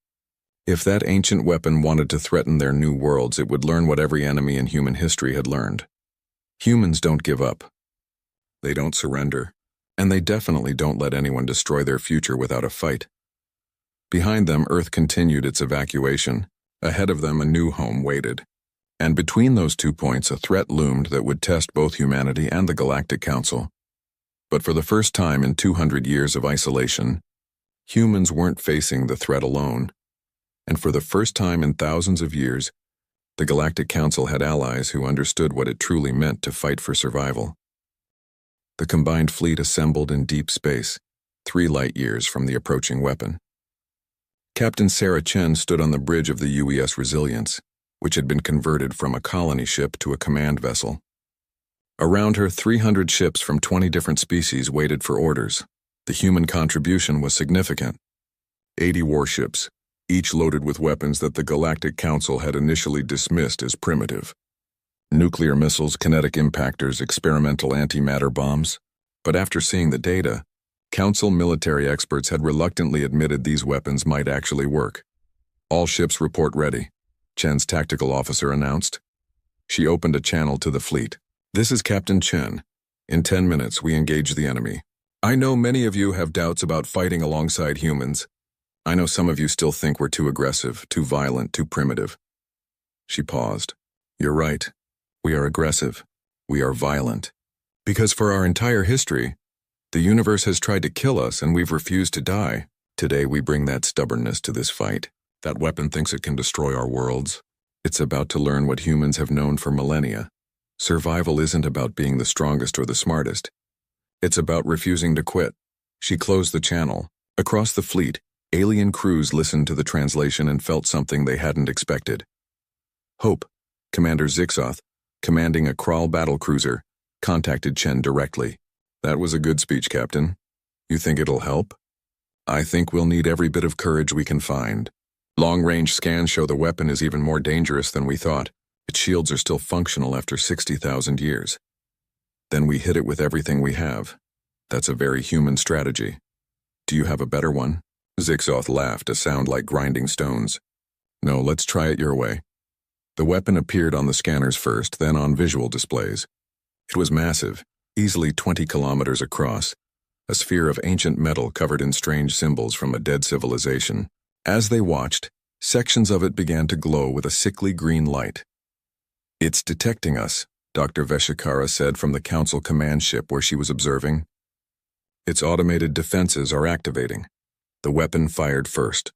If that ancient weapon wanted to threaten their new worlds, it would learn what every enemy in human history had learned. Humans don't give up. They don't surrender. And they definitely don't let anyone destroy their future without a fight. Behind them, Earth continued its evacuation. Ahead of them, a new home waited. And between those 2 points, a threat loomed that would test both humanity and the Galactic Council. But for the first time in 200 years of isolation, humans weren't facing the threat alone. And for the first time in thousands of years, the Galactic Council had allies who understood what it truly meant to fight for survival. The combined fleet assembled in deep space, 3 light years from the approaching weapon. Captain Sarah Chen stood on the bridge of the UES Resilience, which had been converted from a colony ship to a command vessel. Around her, 300 ships from 20 different species waited for orders. The human contribution was significant. 80 warships, each loaded with weapons that the Galactic Council had initially dismissed as primitive. Nuclear missiles, kinetic impactors, experimental antimatter bombs. But after seeing the data, Council military experts had reluctantly admitted these weapons might actually work. All ships report ready, Chen's tactical officer announced. She opened a channel to the fleet. This is Captain Chen. In 10 minutes, we engage the enemy. I know many of you have doubts about fighting alongside humans. I know some of you still think we're too aggressive, too violent, too primitive. She paused. You're right. We are aggressive. We are violent. Because for our entire history, the universe has tried to kill us and we've refused to die. Today we bring that stubbornness to this fight. That weapon thinks it can destroy our worlds. It's about to learn what humans have known for millennia. Survival isn't about being the strongest or the smartest. It's about refusing to quit. She closed the channel. Across the fleet, alien crews listened to the translation and felt something they hadn't expected. Hope, Commander Zixoth, commanding a Kral battlecruiser, contacted Chen directly. That was a good speech, Captain. You think it'll help? I think we'll need every bit of courage we can find. Long-range scans show the weapon is even more dangerous than we thought. Its shields are still functional after 60,000 years. Then we hit it with everything we have. That's a very human strategy. Do you have a better one? Zixoth laughed, a sound like grinding stones. No, let's try it your way. The weapon appeared on the scanners first, then on visual displays. It was massive, easily 20 kilometers across, a sphere of ancient metal covered in strange symbols from a dead civilization. As they watched, sections of it began to glow with a sickly green light. It's detecting us, Dr. Veshikara said from the Council command ship where she was observing. Its automated defenses are activating. The weapon fired first.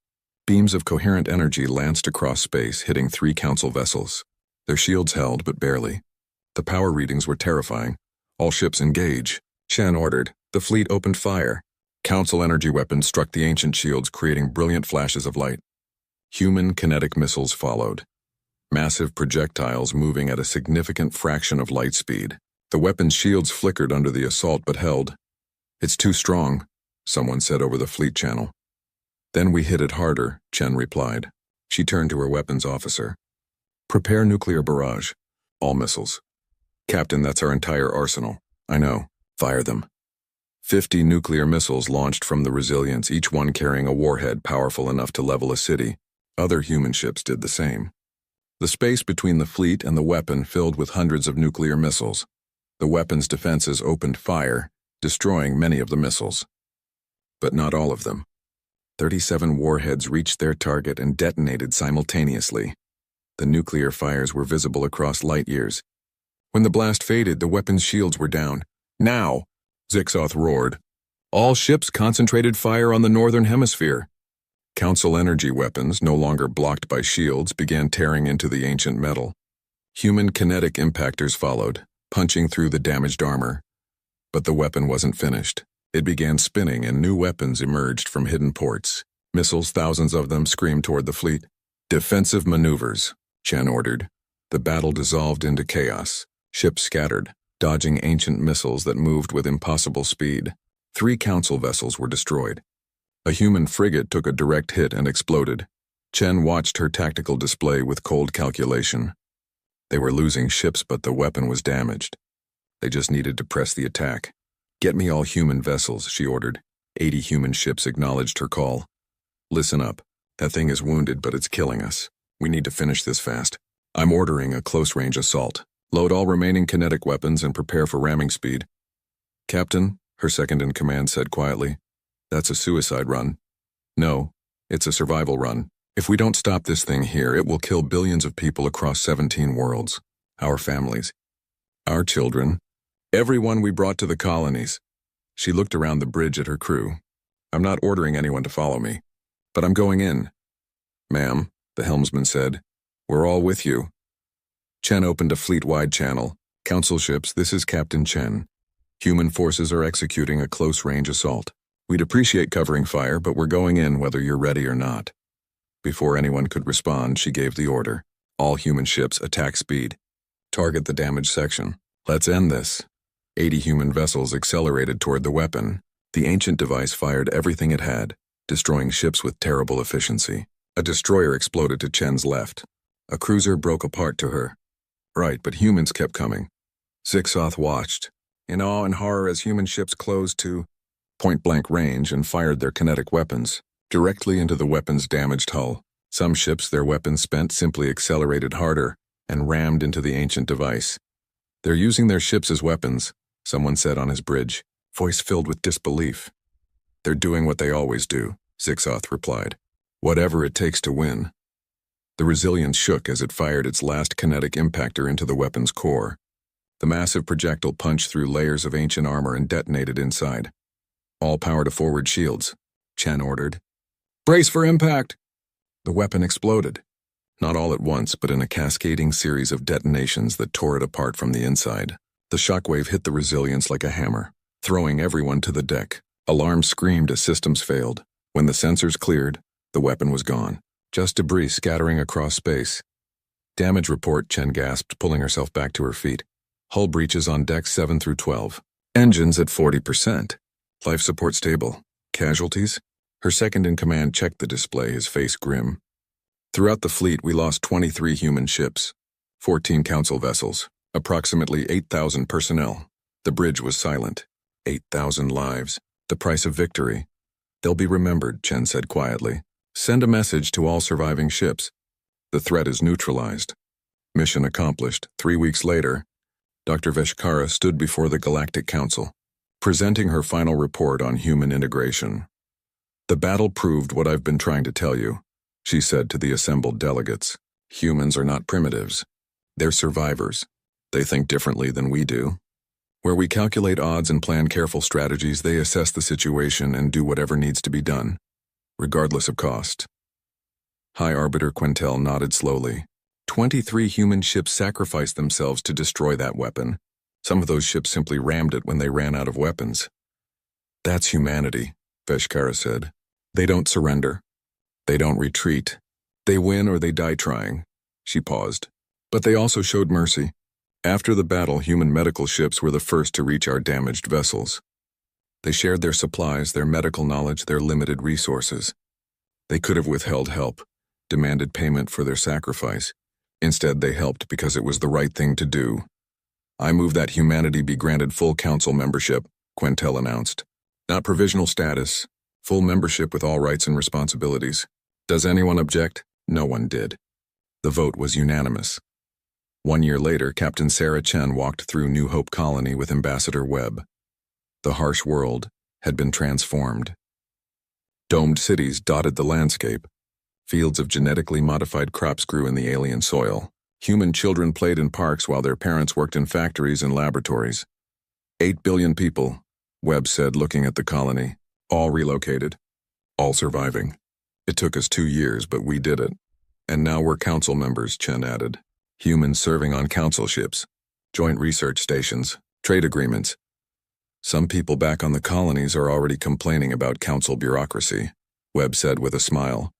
Beams of coherent energy lanced across space, hitting 3 Council vessels. Their shields held, but barely. The power readings were terrifying. All ships engage, Chen ordered. The fleet opened fire. Council energy weapons struck the ancient shields, creating brilliant flashes of light. Human kinetic missiles followed. Massive projectiles moving at a significant fraction of light speed. The weapon's shields flickered under the assault but held. "It's too strong," someone said over the fleet channel. "Then we hit it harder," Chen replied. She turned to her weapons officer. "Prepare nuclear barrage. All missiles." "Captain, that's our entire arsenal." "I know. Fire them." 50 nuclear missiles launched from the Resilience, each one carrying a warhead powerful enough to level a city. Other human ships did the same. The space between the fleet and the weapon filled with hundreds of nuclear missiles. The weapon's defenses opened fire, destroying many of the missiles. But not all of them. 37 warheads reached their target and detonated simultaneously. The nuclear fires were visible across light years. When the blast faded, the weapon's shields were down. "Now!" Zixoth roared. All ships concentrated fire on the northern hemisphere. Council energy weapons, no longer blocked by shields, began tearing into the ancient metal. Human kinetic impactors followed, punching through the damaged armor. But the weapon wasn't finished. It began spinning and new weapons emerged from hidden ports. Missiles, thousands of them, screamed toward the fleet. "Defensive maneuvers," Chen ordered. The battle dissolved into chaos. Ships scattered, dodging ancient missiles that moved with impossible speed. 3 Council vessels were destroyed. A human frigate took a direct hit and exploded. Chen watched her tactical display with cold calculation. They were losing ships, but the weapon was damaged. They just needed to press the attack. "Get me all human vessels," she ordered. 80 human ships acknowledged her call. "Listen up. That thing is wounded, but it's killing us. We need to finish this fast. I'm ordering a close-range assault. Load all remaining kinetic weapons and prepare for ramming speed." "Captain," her second-in-command said quietly, "that's a suicide run." "No, it's a survival run. If we don't stop this thing here, it will kill billions of people across 17 worlds. Our families. Our children. Everyone we brought to the colonies." She looked around the bridge at her crew. "I'm not ordering anyone to follow me, but I'm going in." "Ma'am," the helmsman said, "we're all with you." Chen opened a fleet-wide channel. "Council ships, this is Captain Chen. Human forces are executing a close-range assault. We'd appreciate covering fire, but we're going in whether you're ready or not." Before anyone could respond, she gave the order. "All human ships, attack speed. Target the damaged section. Let's end this." 80 human vessels accelerated toward the weapon. The ancient device fired everything it had, destroying ships with terrible efficiency. A destroyer exploded to Chen's left. A cruiser broke apart to her. Right, but humans kept coming. Zixoth watched, in awe and horror as human ships closed to point-blank range and fired their kinetic weapons directly into the weapon's damaged hull. Some ships, their weapons spent, simply accelerated harder and rammed into the ancient device. "They're using their ships as weapons," someone said on his bridge, voice filled with disbelief. "They're doing what they always do," Zixoth replied. "Whatever it takes to win." The Resilience shook as it fired its last kinetic impactor into the weapon's core. The massive projectile punched through layers of ancient armor and detonated inside. "All power to forward shields," Chen ordered. "Brace for impact!" The weapon exploded. Not all at once, but in a cascading series of detonations that tore it apart from the inside. The shockwave hit the Resilience like a hammer, throwing everyone to the deck. Alarms screamed as systems failed. When the sensors cleared, the weapon was gone. Just debris scattering across space. "Damage report," Chen gasped, pulling herself back to her feet. "Hull breaches on decks 7 through 12. Engines at 40%. Life support stable. Casualties?" Her second-in-command checked the display, his face grim. "Throughout the fleet, we lost 23 human ships, 14 council vessels, approximately 8,000 personnel." The bridge was silent. 8,000 lives. The price of victory. "They'll be remembered," Chen said quietly. "Send a message to all surviving ships. The threat is neutralized." Mission accomplished. 3 weeks later, Dr. Veshikara stood before the Galactic Council, presenting her final report on human integration. "The battle proved what I've been trying to tell you," she said to the assembled delegates. "Humans are not primitives. They're survivors. They think differently than we do. Where we calculate odds and plan careful strategies, they assess the situation and do whatever needs to be done, regardless of cost. High Arbiter Quintel nodded slowly. 23 human ships sacrificed themselves to destroy that weapon. Some of those ships simply rammed it when they ran out of weapons. That's humanity, Veshkara said. They don't surrender. They don't retreat. They win or they die trying. She paused. But they also showed mercy. After the battle, human medical ships were the first to reach our damaged vessels. They shared their supplies, their medical knowledge, their limited resources. They could have withheld help, demanded payment for their sacrifice. Instead, they helped because it was the right thing to do. I move that humanity be granted full council membership, Quintel announced. Not provisional status, full membership with all rights and responsibilities. Does anyone object? No one did. The vote was unanimous. 1 year later, Captain Sarah Chen walked through New Hope Colony with Ambassador Webb. The harsh world had been transformed. Domed cities dotted the landscape. Fields of genetically modified crops grew in the alien soil. Human children played in parks while their parents worked in factories and laboratories. 8 billion people, Webb said, looking at the colony. All relocated. All surviving. It took us 2 years, but we did it. And now we're council members, Chen added. Humans serving on council ships, joint research stations, trade agreements. Some people back on the colonies are already complaining about council bureaucracy, Webb said with a smile.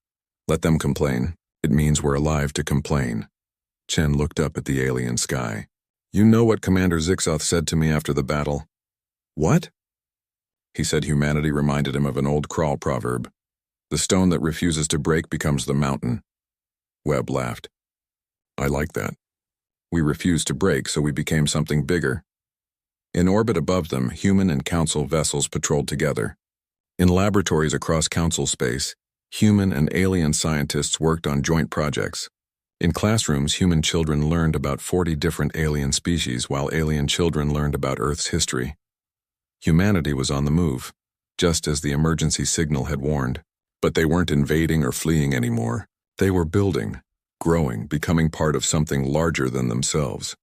Let them complain. It means we're alive to complain. Chen looked up at the alien sky. You know what Commander Zixoth said to me after the battle? What? He said humanity reminded him of an old Crawl proverb. The stone that refuses to break becomes the mountain. Webb laughed. I like that. We refused to break, so we became something bigger. In orbit above them, human and council vessels patrolled together. In laboratories across council space, human and alien scientists worked on joint projects. In classrooms, human children learned about 40 different alien species, while alien children learned about Earth's history. Humanity was on the move, just as the emergency signal had warned. But they weren't invading or fleeing anymore. They were building, growing, becoming part of something larger than themselves.